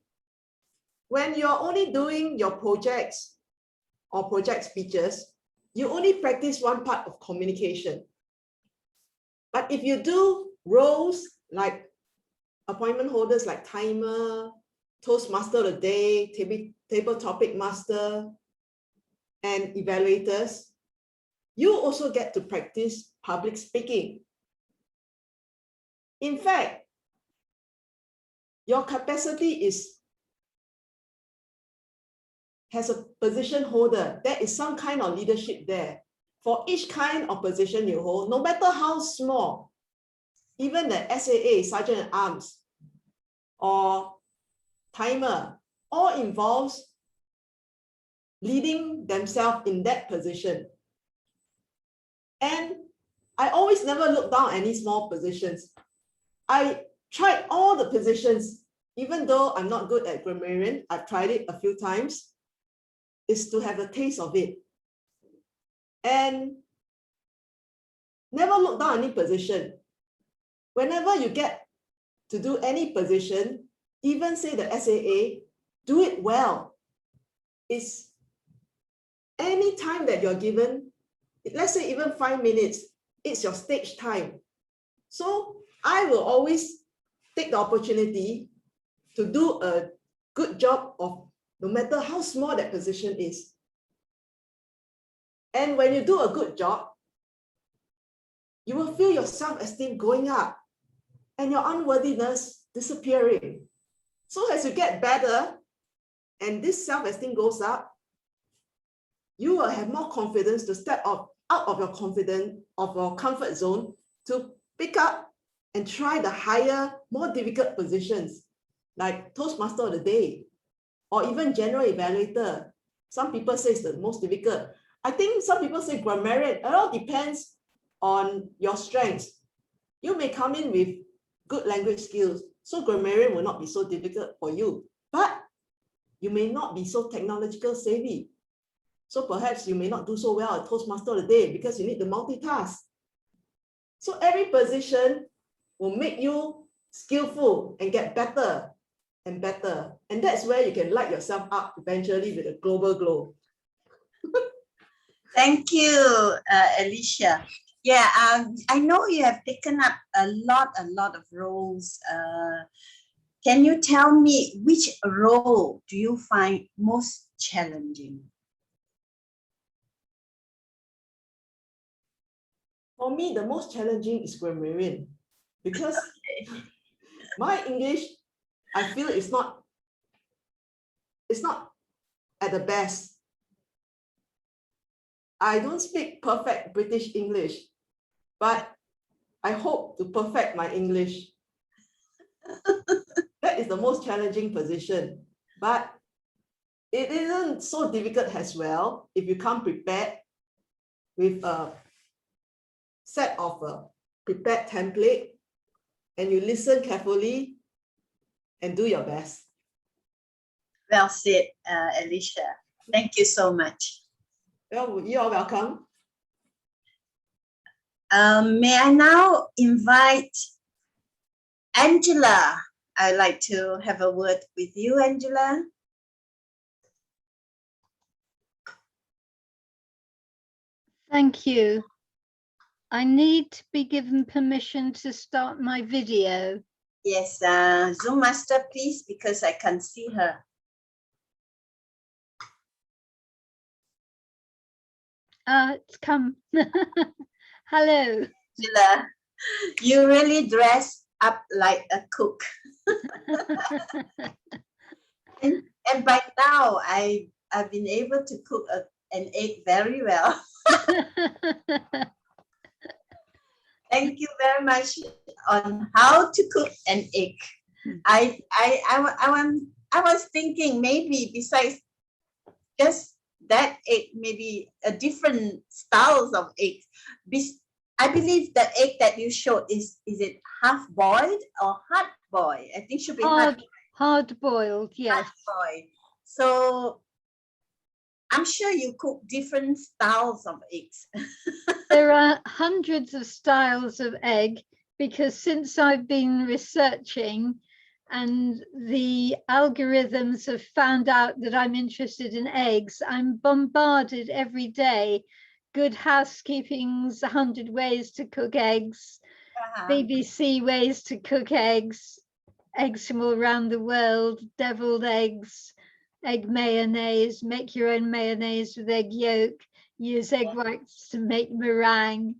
S6: when you're only doing your projects or project speeches, you only practice one part of communication. But if you do roles like appointment holders like timer, Toastmaster of the day, table topic master, and evaluators, you also get to practice public speaking. In fact, your capacity has a position holder. There is some kind of leadership there. For each kind of position you hold, no matter how small, even the SAA, Sergeant at Arms, or timer, all involves leading themselves in that position. And I always never look down any small positions. I tried all the positions, even though I'm not good at grammarian, I've tried it a few times, is to have a taste of it. And never look down any position. Whenever you get to do any position, even say the SAA, do it well. It's any time that you're given, let's say even 5 minutes, it's your stage time. So I will always take the opportunity to do a good job of no matter how small that position is. And when you do a good job, you will feel your self-esteem going up and your unworthiness disappearing. So as you get better and this self-esteem goes up, you will have more confidence to step out of your comfort zone to pick up and try the higher, more difficult positions like Toastmaster of the day or even general evaluator. Some people say it's the most difficult. I think some people say grammarian. It all depends on your strengths. You may come in with good language skills, so grammarian will not be so difficult for you, but you may not be so technological savvy. So perhaps you may not do so well at Toastmaster of the day because you need to multitask. So every position will make you skillful and get better and better. And that's where you can light yourself up eventually with a global glow.
S1: Thank you, Alicia. Yeah, I know you have taken up a lot of roles. Can you tell me which role do you find most challenging?
S6: For me, the most challenging is grammarian, because my English, I feel it's not at the best. I don't speak perfect British English, but I hope to perfect my English. That is the most challenging position, but it isn't so difficult as well if you come prepared with a set of a prepared template and you listen carefully and do your best.
S1: Well said, Alicia. Thank you so much.
S6: Well, you are welcome.
S1: May I now invite Angela? I'd like to have a word with you, Angela.
S7: Thank you. I need to be given permission to start my video.
S1: Yes, Zoom master, please, because I can't see her.
S7: It's come. Hello.
S1: Angela, you really dress up like a cook. And by now, I've been able to cook an egg very well. Thank you very much on how to cook an egg. I was thinking maybe besides just that egg, maybe a different styles of eggs. I believe the egg that you showed is it half boiled or hard boiled? I think should be
S7: hard boiled, yes.
S1: Hard boiled. So I'm sure you cook different styles of eggs.
S7: There are hundreds of styles of egg, because since I've been researching and the algorithms have found out that I'm interested in eggs, I'm bombarded every day. Good Housekeeping's 100 ways to cook eggs, BBC ways to cook eggs, eggs from all around the world, deviled eggs, egg mayonnaise, make your own mayonnaise with egg yolk, use egg whites to make meringue.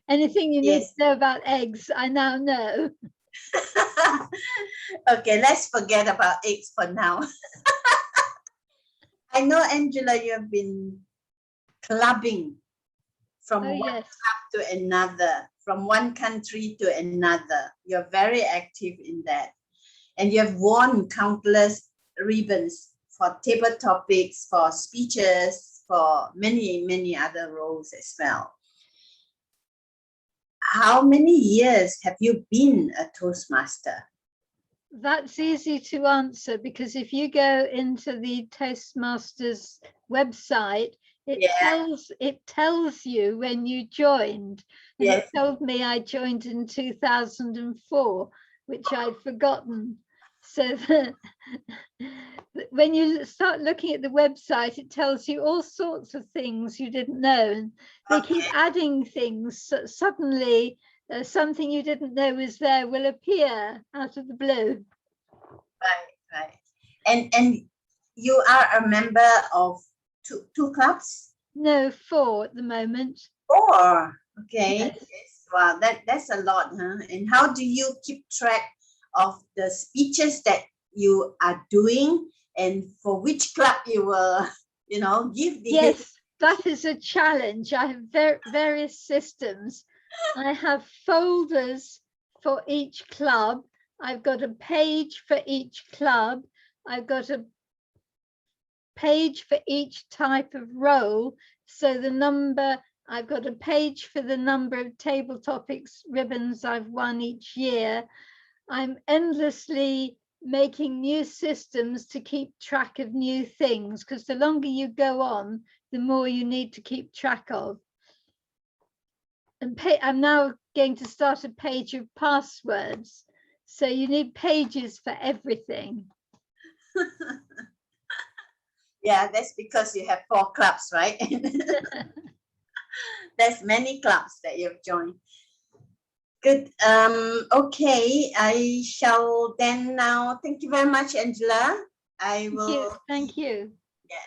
S7: Anything you need to know about eggs, I now know.
S1: Okay, let's forget about eggs for now. I know, Angela, you have been clubbing from one club to another, from one country to another. You're very active in that. And you have won countless ribbons for table topics, for speeches, for many other roles as well. How many years have you been a Toastmaster?
S7: That's easy to answer, because if you go into the Toastmasters website, it tells you when you joined. And it told me I joined in 2004, which I'd forgotten. So when you start looking at the website, it tells you all sorts of things you didn't know. And they keep adding things. So suddenly, something you didn't know was there will appear out of the blue.
S1: Right. And you are a member of two clubs?
S7: No, 4 at the moment.
S1: 4. Okay. Yes. Wow, that's a lot, huh? And how do you keep track of the speeches that you are doing, and for which club you will, give the...
S7: Yes, that is a challenge. I have various systems. I have folders for each club. I've got a page for each club. I've got a page for each type of role. So I've got a page for the number of table topics ribbons I've won each year. I'm endlessly making new systems to keep track of new things, because the longer you go on, the more you need to keep track of. And I'm now going to start a page of passwords. So you need pages for everything.
S1: Yeah, that's because you have 4 clubs, right? There's many clubs that you've joined. Good. Okay, I shall then now. Thank you very much, Angela. I will.
S7: Thank you.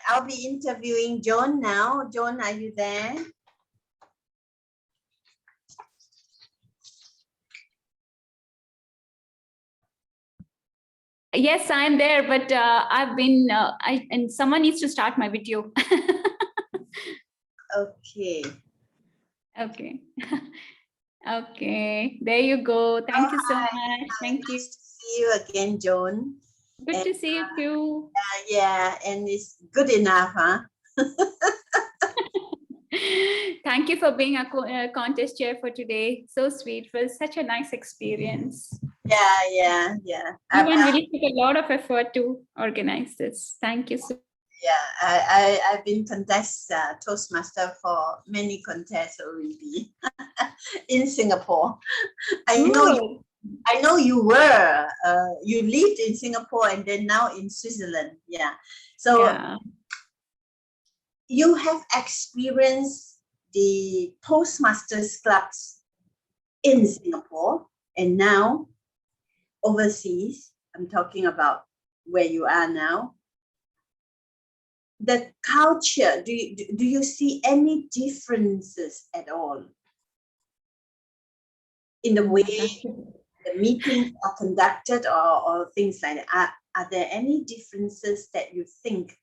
S1: I'll be interviewing Joan now. Joan, are you there?
S8: Yes, I'm there, but I've been, and someone needs to start my video.
S1: Okay.
S8: Okay. Okay, there you go. Thank you so much. Thank you.
S1: Nice to see you again, Joan.
S8: Good to see you too.
S1: Yeah, and it's good enough, huh?
S8: Thank you for being a contest chair for today. So sweet. It was such a nice experience.
S1: Yeah.
S8: Everyone really took a lot of effort to organize this. Thank you so much.
S1: Yeah, I've been Toastmaster for many contests already in Singapore. I know you were. You lived in Singapore and then now in Switzerland. Yeah. So
S8: Yeah.
S1: you have experienced the Toastmasters clubs in Singapore and now overseas. I'm talking about where you are now. The culture, do you see any differences at all in the way the meetings are conducted or things like that? Are there any differences that you think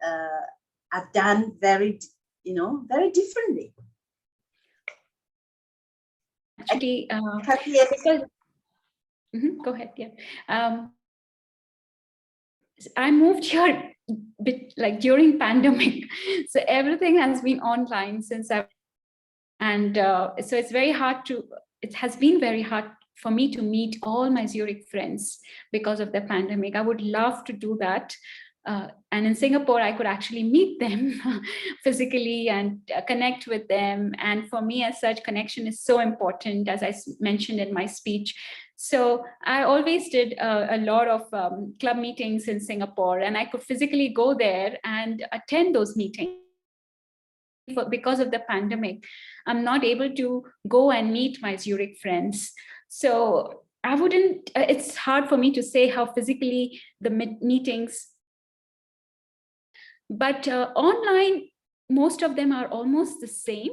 S1: are done very differently?
S8: Actually, because go ahead. Yeah. I moved here like during pandemic, so everything has been online since so it's very hard to. It has been very hard for me to meet all my Zurich friends because of the pandemic. I would love to do that. And in Singapore, I could actually meet them physically and connect with them. And for me, as such, connection is so important, as I mentioned in my speech. So I always did a lot of club meetings in Singapore, and I could physically go there and attend those meetings. Because of the pandemic, I'm not able to go and meet my Zurich friends. So I wouldn't, it's hard for me to say how physically the meetings, but online, most of them are almost the same.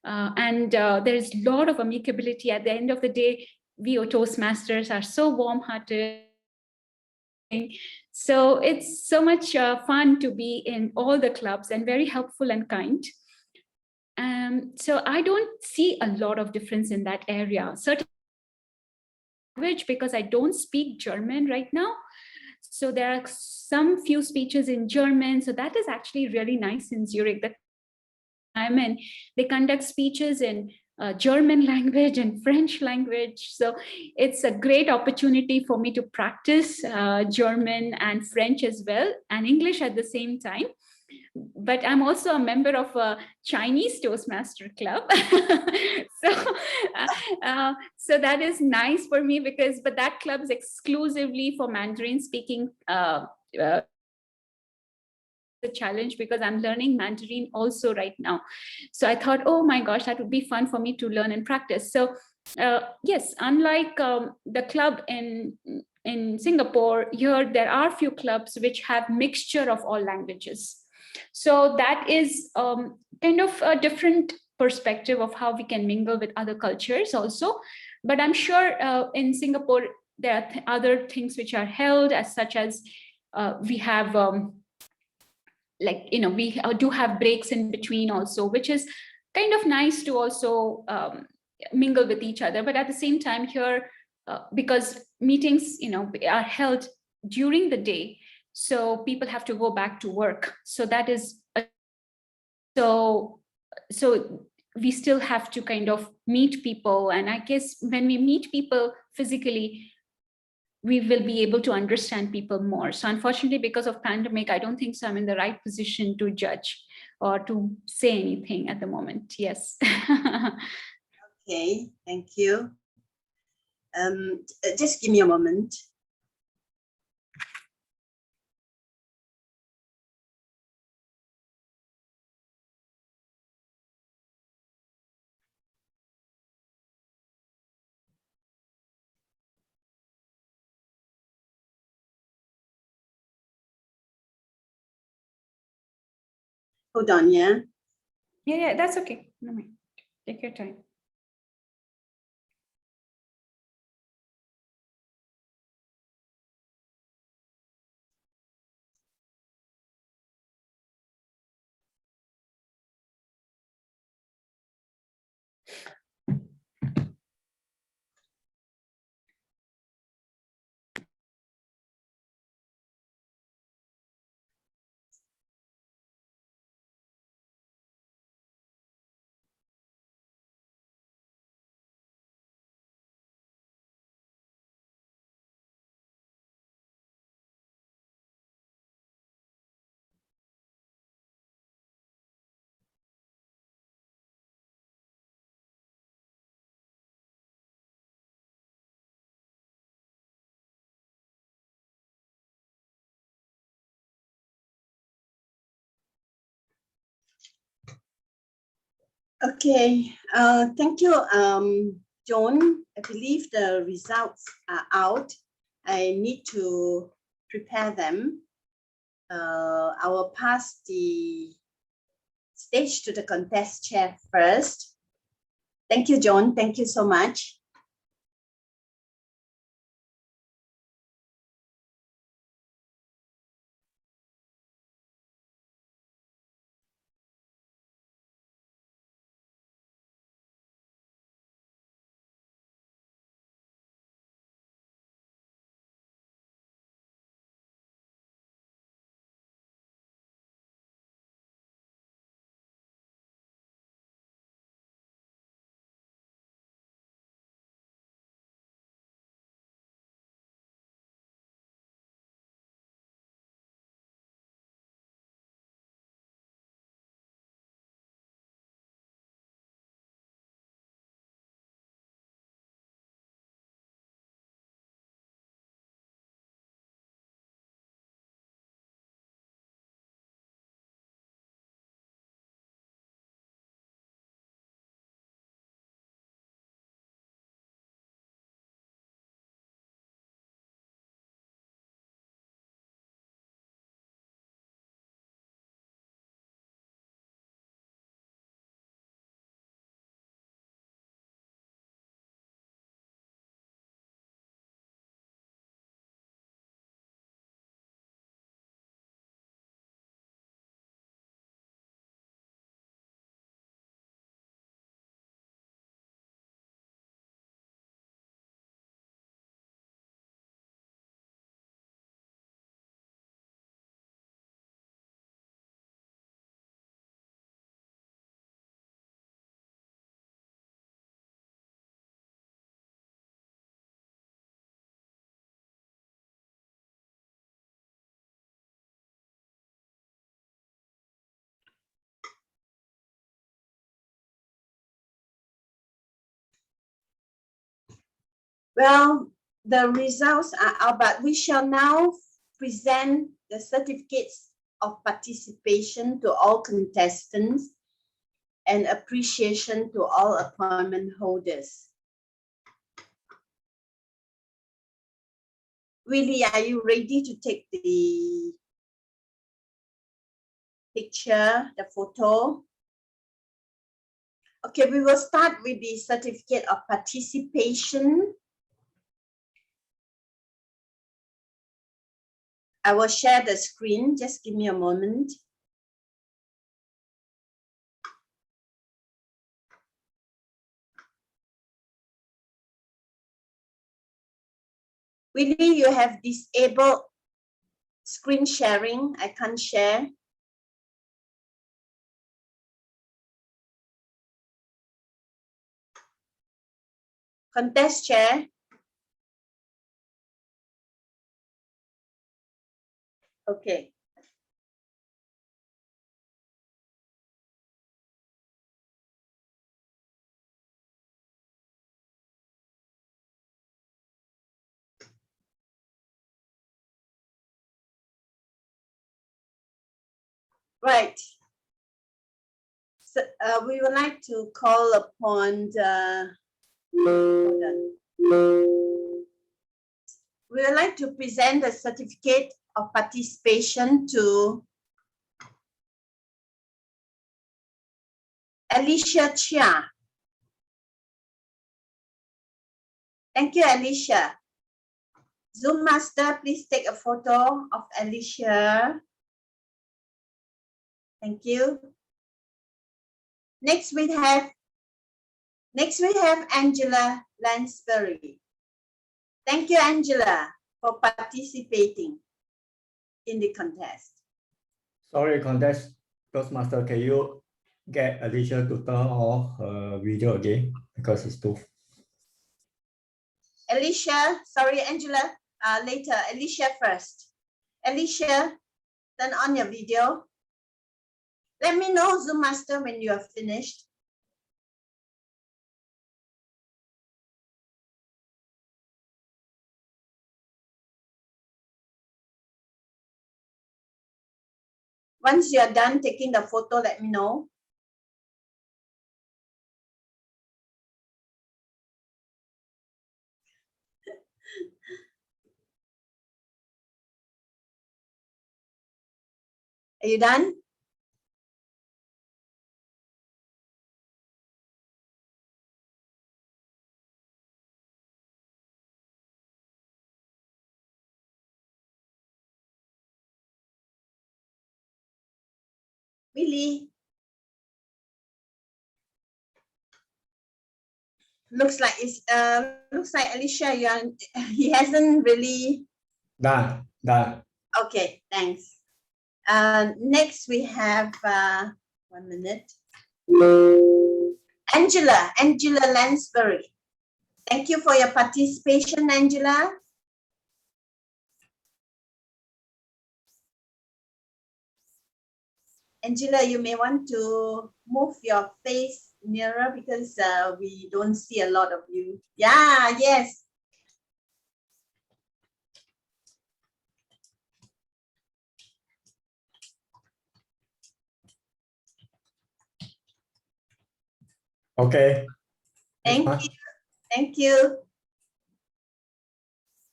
S8: And there's a lot of amicability. At the end of the day, we Toastmasters are so warm-hearted. So it's so much fun to be in all the clubs and very helpful and kind. So I don't see a lot of difference in that area. Certainly, language, because I don't speak German right now. So there are some few speeches in German. So that is actually really nice in Zurich. They conduct speeches in German language and French language. So it's a great opportunity for me to practice German and French as well, and English at the same time. But I'm also a member of a Chinese Toastmaster club. So that is nice for me but that club is exclusively for Mandarin speaking the challenge, because I'm learning Mandarin also right now. So I thought, oh my gosh, that would be fun for me to learn and practice. So yes, unlike the club in Singapore, here there are few clubs which have mixture of all languages. So that is kind of a different perspective of how we can mingle with other cultures also. But I'm sure in Singapore, there are other things which are held, as such as we have we do have breaks in between also, which is kind of nice to also mingle with each other. But at the same time here, because meetings are held during the day, so people have to go back to work. So that is so we still have to kind of meet people. And I guess when we meet people physically, we will be able to understand people more. So unfortunately, because of pandemic, I don't think so I'm in the right position to judge or to say anything at the moment. Yes.
S1: Okay, thank you. Just give me a moment. Hold on, yeah.
S8: Yeah, that's okay. No, mind. Take your time.
S1: Okay, thank you, Joan. I believe the results are out. I need to prepare them. I will pass the stage to the contest chair first. Thank you, Joan. Thank you so much. Well, the results are out, but we shall now present the certificates of participation to all contestants and appreciation to all appointment holders. Willie, are you ready to take the picture, the photo? Okay, we will start with the certificate of participation. I will share the screen. Just give me a moment. Willie, you have disabled screen sharing. I can't share. Contest chair. Okay. Right. So, we would like to call upon the, hold on. We would like to present the certificate of participation to Alicia Chia. Thank you, Alicia. Zoom master, please take a photo of Alicia. Thank you. Next we have Angela Lansbury. Thank you, Angela, for participating in the contest.
S2: Sorry, Toastmaster, can you get Alicia to turn off her video again because it's too.
S1: Alicia, sorry, Angela, later. Alicia first. Alicia, turn on your video. Let me know, Zoom Master, when you are finished. Once you are done taking the photo, let me know. Are you done? Really? Looks like Alicia, he hasn't really.
S2: Done.
S1: Okay, thanks. Next we have 1 minute. Angela Lansbury. Thank you for your participation, Angela. Angela, you may want to move your face nearer because we don't see a lot of you. Yeah, yes.
S2: Okay.
S1: Thank you. Thank you.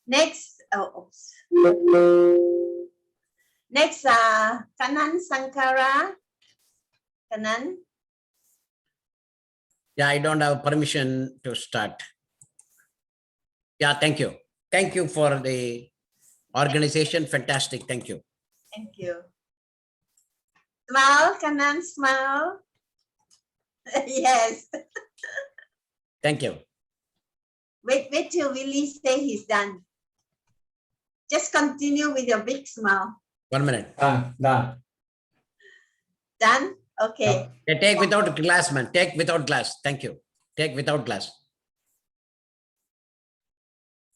S1: Next, Next, Kanan Sankara. Kanan.
S3: Yeah, I don't have permission to start. Yeah, thank you. Thank you for the organization. Fantastic. Thank you.
S1: Thank you. Smile, Kanan, smile. Yes.
S3: Thank you.
S1: Wait till Willie say he's done. Just continue with your big smile.
S3: 1 minute.
S2: Done.
S1: Done? Okay.
S3: Take without glass, man. Take without glass. Thank you. Take without glass.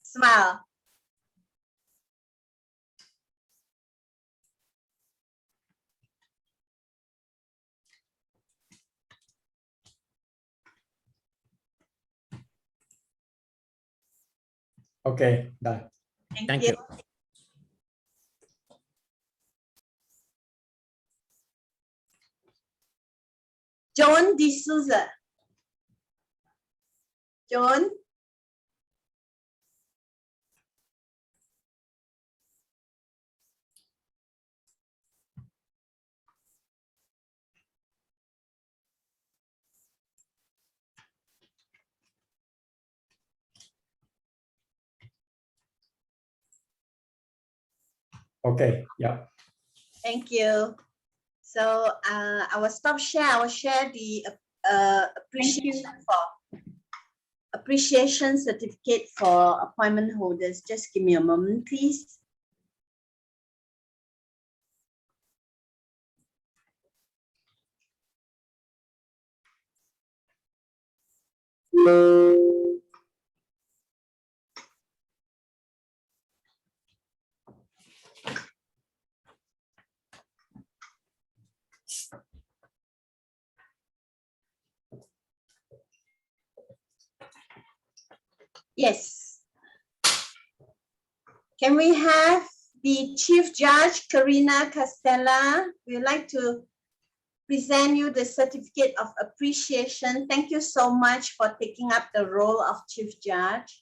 S1: Smile.
S2: Okay, done.
S3: Thank you.
S1: John D Souza. John.
S2: Okay, yeah.
S1: Thank you. So I will stop share. I will share the appreciation certificate for appointment holders. Just give me a moment, please. Yes. Can we have the Chief Judge, Karina Castella? We would like to present you the certificate of appreciation. Thank you so much for taking up the role of Chief Judge.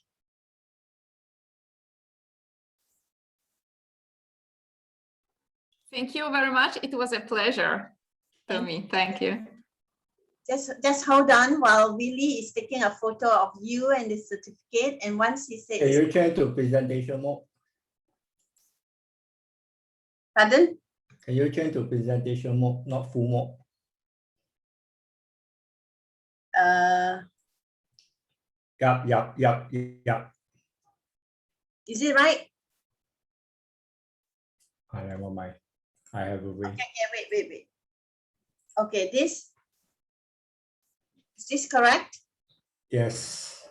S4: Thank you very much. It was a pleasure for me. Thank you.
S1: Just hold on while Willie is taking a photo of you and the certificate. And once he says,
S2: Can you change to presentation mode?
S1: pardon?
S2: Can you change to presentation mode, not full mode? Yup.
S1: Is it right?
S2: Never mind. I have a way.
S1: Okay, wait. Okay, is this correct?
S2: Yes.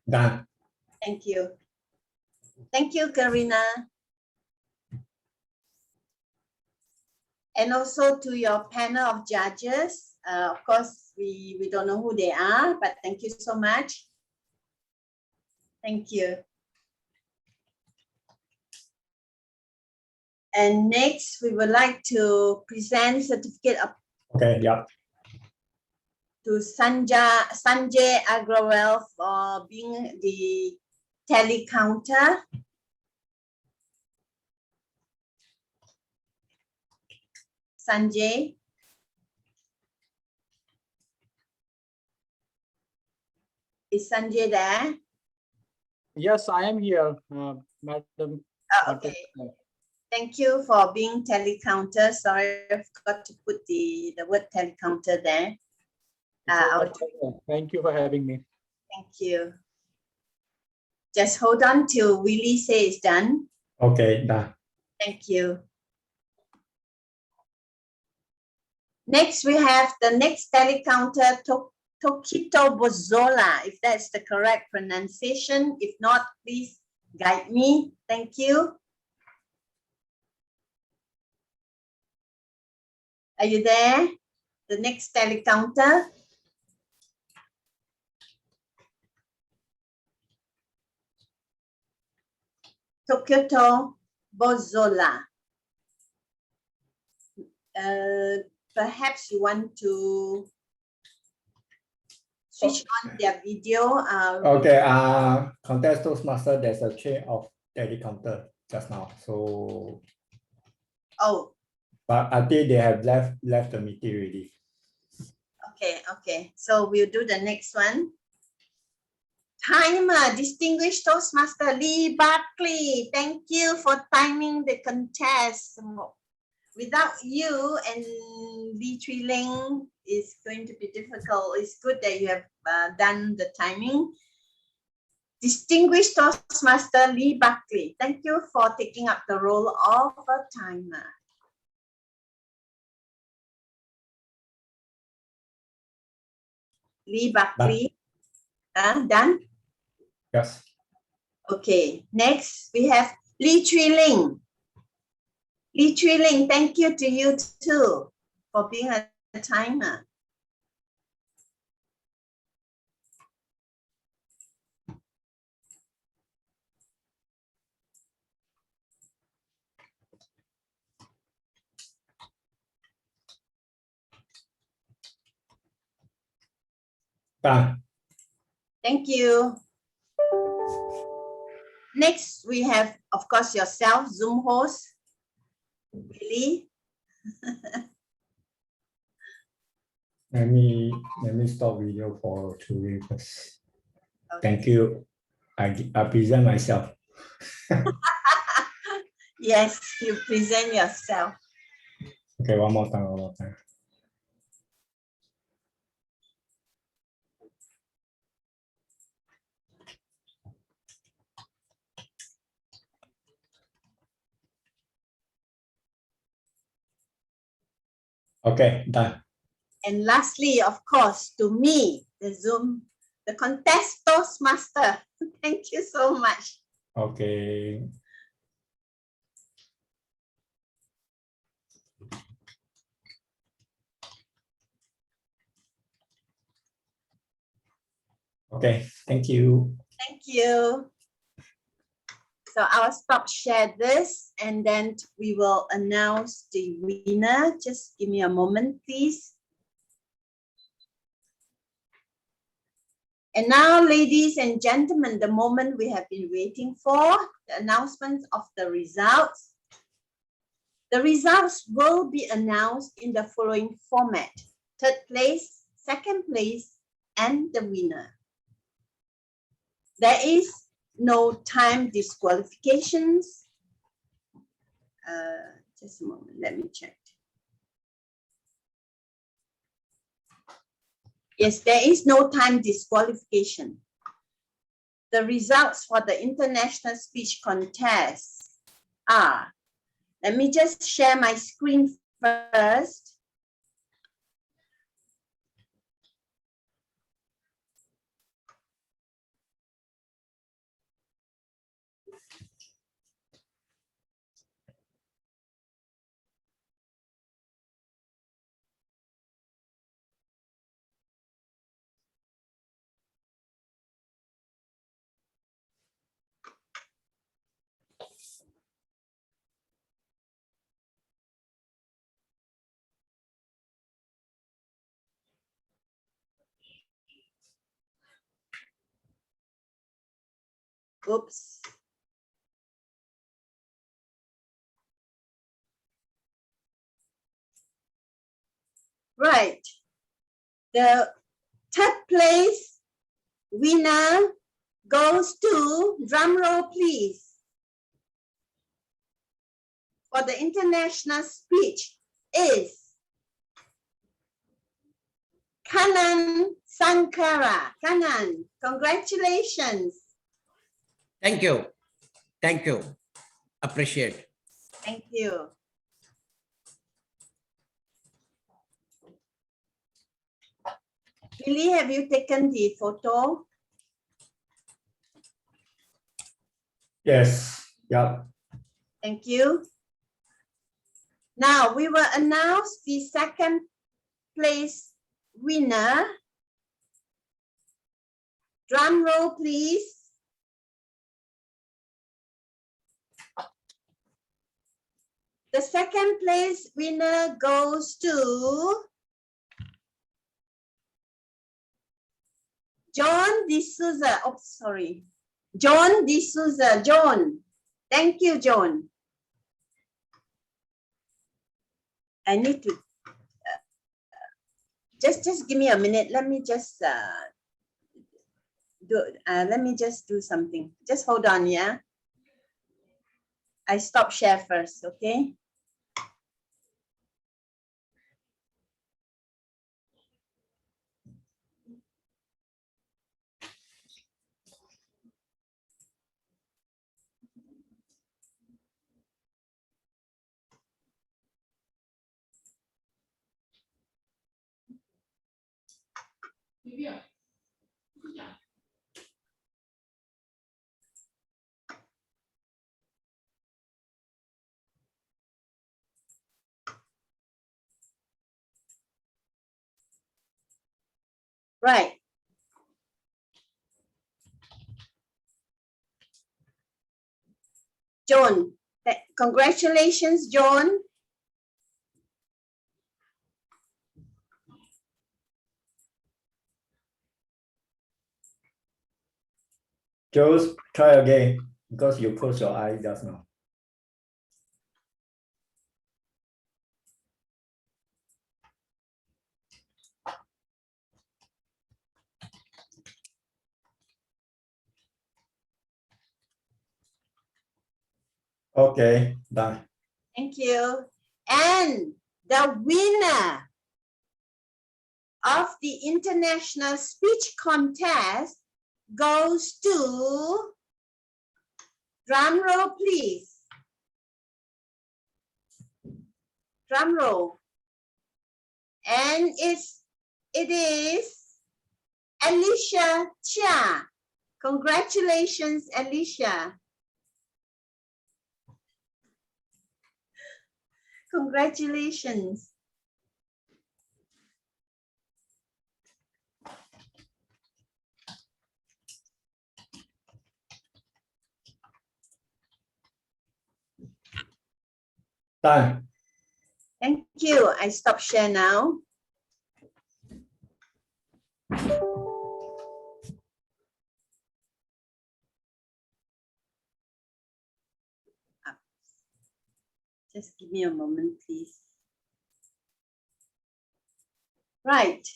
S2: Done.
S1: Thank you. Thank you, Karina. And also to your panel of judges. Of course, we don't know who they are, but thank you so much. Thank you. And next, we would like to present certificate of
S2: Okay, yep.
S1: to Sanjay Agrawal for being the tally counter. Sanjay. Is Sanjay there?
S9: Yes, I am here, Madam.
S1: Okay. Thank you for being tally counter. Sorry, I forgot to put the word tally counter there.
S9: Thank you for having me.
S1: Thank you. Just hold on till Willie says done.
S2: Okay, done.
S1: Thank you. Next, we have the next tally counter, Tokito Bozola, if that's the correct pronunciation. If not, please guide me. Thank you. Are you there? The next tally counter. Tokito Bozola. Perhaps you want to switch on their video.
S2: Okay, Contest Toastmaster, there's a change of tally counter just now. So
S1: Oh,
S2: but I think they have left the meeting already.
S1: okay. So we'll do the next one. Timer, Distinguished Toastmaster Lee Barkley. Thank you for timing the contest. Without you and Lee Chui Ling, it's going to be difficult. It's good that you have done the timing. Distinguished Toastmaster Lee Barkley, thank you for taking up the role of a timer. Lee Barkley, done?
S2: Yes.
S1: Okay, next we have Lee Chui Ling. Lee Chui Ling, thank you to you too for being a timer.
S2: Done.
S1: Thank you. Next, we have, of course, yourself, Zoom host, Willie.
S2: Let me stop video for 2 weeks. Thank you. I present myself.
S1: Yes, you present yourself.
S2: Okay, one more time. Okay, done.
S1: And lastly, of course, to me, the contest Toastmaster. Thank you so much.
S2: Okay. Okay, thank you.
S1: Thank you. So I'll stop share this and then we will announce the winner. Just give me a moment, please. And now, ladies and gentlemen, the moment we have been waiting for, the announcement of the results. The results will be announced in the following format: third place, second place, and the winner. There is no time disqualifications. Just a moment, let me check. Yes, there is no time disqualification. The results for the international speech contest are, let me just share my screen first. Oops. Right. The third place winner goes to, drum roll please, for the international speech is Kanan Sankara. Kanan, congratulations.
S3: Thank you. Thank you. Appreciate.
S1: Thank you. Billy, have you taken the photo?
S2: Yes. Yeah.
S1: Thank you. Now we will announce the second place winner. Drum roll, please. The second place winner goes to John D Souza. Oh, sorry. John D Souza. John. Thank you, John. I need to just give me a minute. Let me just do something. Just hold on, yeah. I stop share first, okay? Right. John, congratulations, John.
S2: Just try again because you close your eyes just now. Okay, done.
S1: Thank you. And the winner of the international speech contest goes to, drum roll please. Drum roll. And it is Alicia Chia. Congratulations, Alicia. Congratulations.
S2: Done.
S1: Thank you. I stop share now. Just give me a moment, please. Right.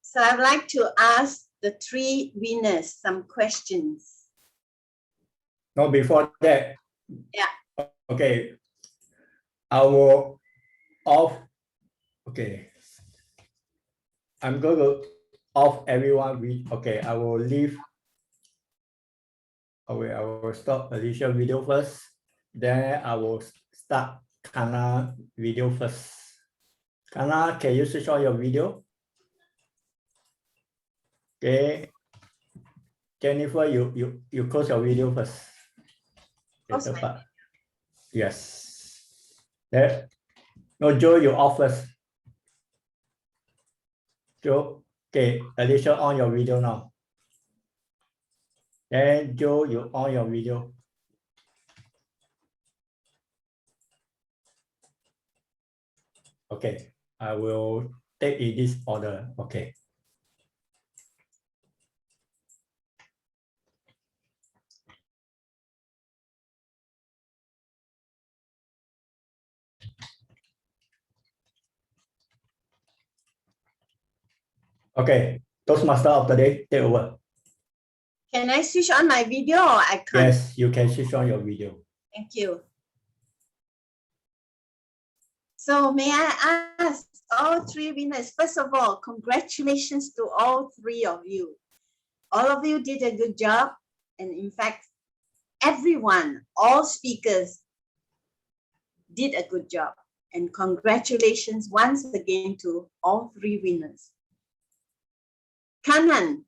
S1: So I'd like to ask the 3 winners some questions.
S2: No, before that.
S1: Yeah.
S2: Okay. I will off. Okay. I'm going to off everyone. Okay, I will leave. Okay, I will stop Alicia video first. Then I will start Kanan video first. Kanan, can you switch on your video? Okay. Jennifer, you close your video first.
S1: Close my
S2: Part. Yes. There. No, Joe, you off first. Joe, okay, Alicia, on your video now. Then Joe, you on your video. Okay, I will take in this order. Okay. Okay, Toastmaster of the day, take over.
S1: Can I switch on my video or I can't?
S2: Yes, you can switch on your video.
S1: Thank you. So may I ask all 3 winners, first of all, congratulations to all 3 of you. All of you did a good job. And in fact, everyone, all speakers did a good job. And congratulations once again to all 3 winners. Kanan,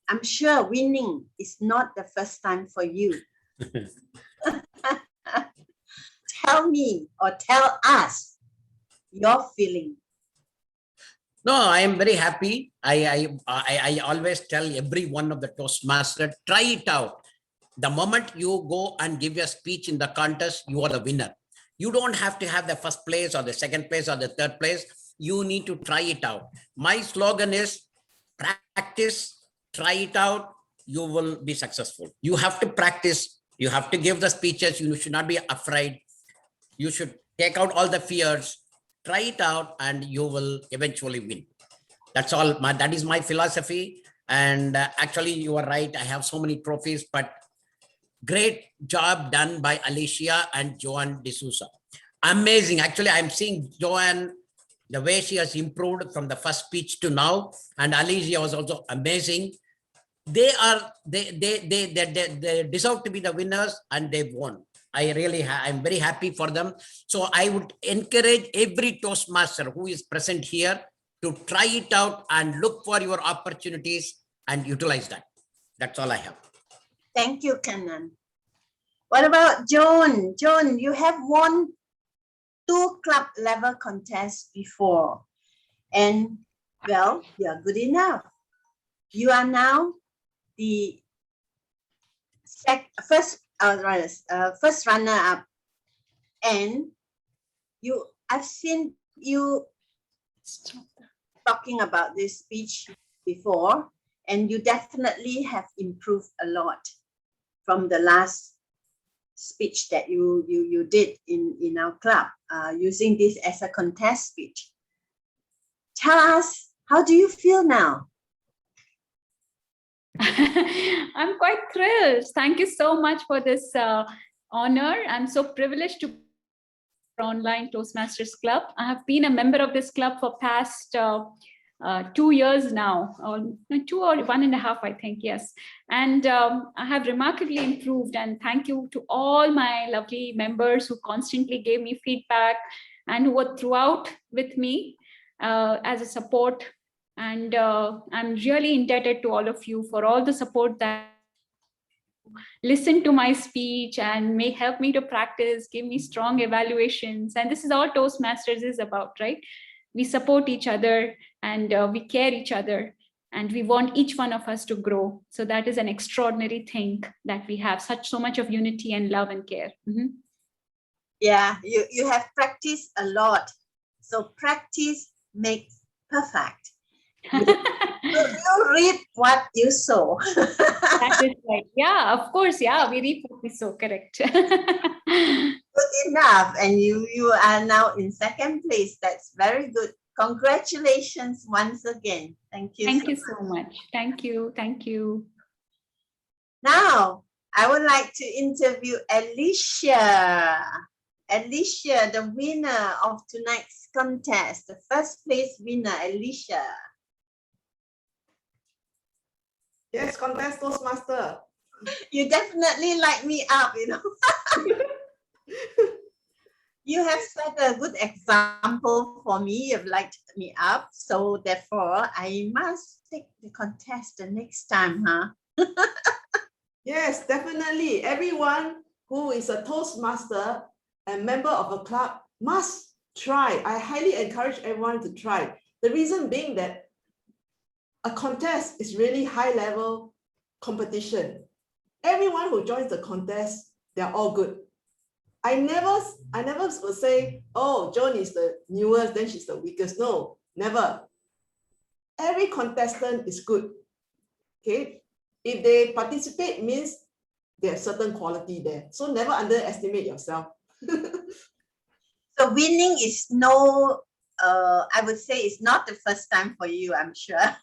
S1: I'm sure winning is not the first time for you. Tell me or tell us your feeling.
S3: No, I am very happy. I always tell every one of the Toastmaster, try it out. The moment you go and give your speech in the contest, you are the winner. You don't have to have the first place or the second place or the third place. You need to try it out. My slogan is practice, try it out, you will be successful. You have to practice. You have to give the speeches. You should not be afraid. You should take out all the fears, try it out, and you will eventually win. That's all. That is my philosophy. And actually, you are right. I have so many trophies, but great job done by Alicia and Joanne D Souza. Amazing. Actually, I'm seeing Joanne, the way she has improved from the first speech to now, and Alicia was also amazing. They deserve to be the winners, and they've won. I'm very happy for them. So I would encourage every Toastmaster who is present here to try it out and look for your opportunities and utilize that. That's all I have.
S1: Thank you, Kanan. What about Joan? Joan, you have won 2 club level contests before. And well, you are good enough. You are now the first runner-up. And I've seen you talking about this speech before, and you definitely have improved a lot from the last speech that you did in our club, using this as a contest speech. Tell us, how do you feel now?
S8: I'm quite thrilled. Thank you so much for this honor. I'm so privileged to be online Toastmasters Club. I have been a member of this club for past 2 years now, or 2 or 1.5, I think, yes. And I have remarkably improved, and thank you to all my lovely members who constantly gave me feedback and who were throughout with me as a support. And I'm really indebted to all of you for all the support that listen to my speech and may help me to practice, give me strong evaluations. And this is all Toastmasters is about, right? We support each other and we care each other, and we want each one of us to grow. So that is an extraordinary thing that we have so much of unity and love and care. Mm-hmm.
S1: Yeah, you have practiced a lot. So practice makes perfect. You reap what you sow.
S8: That is right. Yeah, of course. Yeah, we reap what we sow. Correct.
S1: Good enough. And you are now in second place. That's very good. Congratulations once again. Thank you.
S8: Thank
S1: so
S8: you so much. Thank you. Thank you.
S1: Now, I would like to interview Alicia. Alicia, the winner of tonight's contest, the first place winner, Alicia.
S6: Yes, contest Toastmaster.
S1: You definitely light me up, you know. You have set a good example for me. You've lighted me up. So therefore, I must take the contest the next time, huh?
S6: Yes, definitely. Everyone who is a Toastmaster and member of a club must try. I highly encourage everyone to try. The reason being that a contest is really high level competition. Everyone who joins the contest, they're all good. I never will say, oh, Joan is the newest, then she's the weakest. No, never. Every contestant is good. Okay. If they participate means they have certain quality there. So never underestimate yourself.
S1: So winning is no, I would say it's not the first time for you, I'm sure.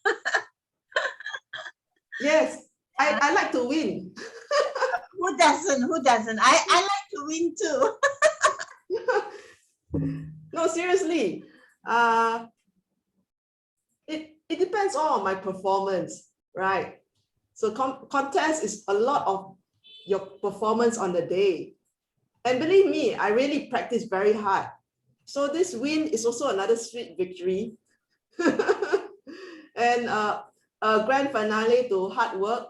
S6: Yes, I like to win.
S1: Who doesn't? Who doesn't? I like to win too.
S6: No, seriously. It depends all on my performance, right? So contest is a lot of your performance on the day. And believe me, I really practice very hard. So this win is also another sweet victory. And a grand finale to hard work.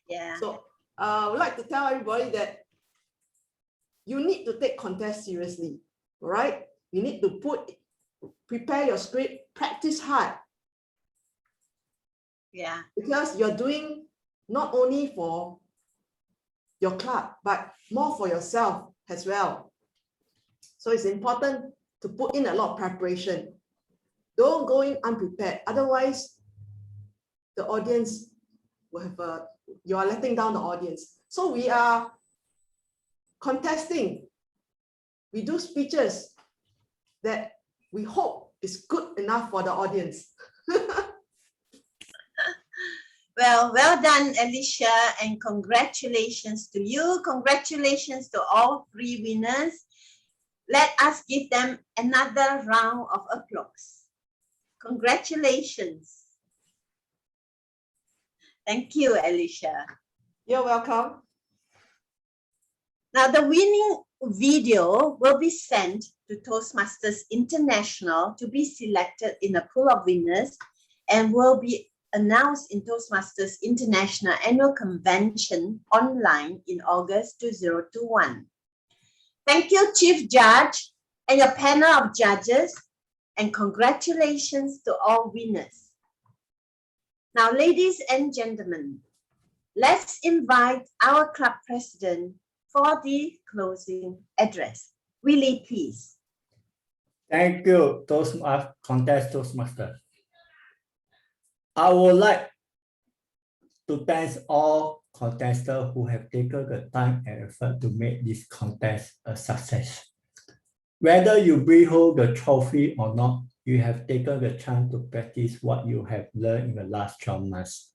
S1: Yeah.
S6: So I would like to tell everybody that you need to take contest seriously, all right? You need to prepare your script, practice hard.
S1: Yeah.
S6: Because you're doing not only for your club, but more for yourself as well. So it's important to put in a lot of preparation. Don't go in unprepared. Otherwise, the audience will have you are letting down the audience. So we are contesting. We do speeches that we hope is good enough for the audience.
S1: Well done, Alicia, and congratulations to you. Congratulations to all three winners. Let us give them another round of applause. Congratulations. Thank you, Alicia.
S6: You're welcome.
S1: Now, the winning video will be sent to Toastmasters International to be selected in a pool of winners and will be announced in Toastmasters International Annual Convention online in August 2021. Thank you, Chief Judge and your panel of judges, and congratulations to all winners. Now, ladies and gentlemen, let's invite our club president for the closing address. Willie, please.
S2: Thank you, Toastmaster. I would like to thank all contestants who have taken the time and effort to make this contest a success. Whether you bring home the trophy or not, you have taken the chance to practice what you have learned in the last 12 months.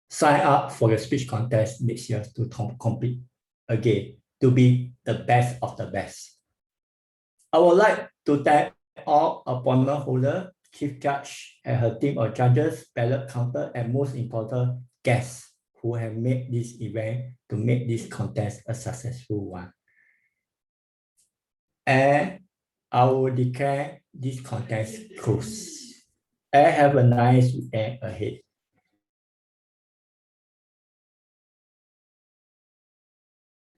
S2: Sign up for the speech contest next year to compete again, to be the best of the best. I would like to thank all opponent holders, Chief Judge and her team of judges, ballot counter, and most important, guests who have made this event to make this contest a successful one. And I will declare this contest closed. And have a nice weekend ahead.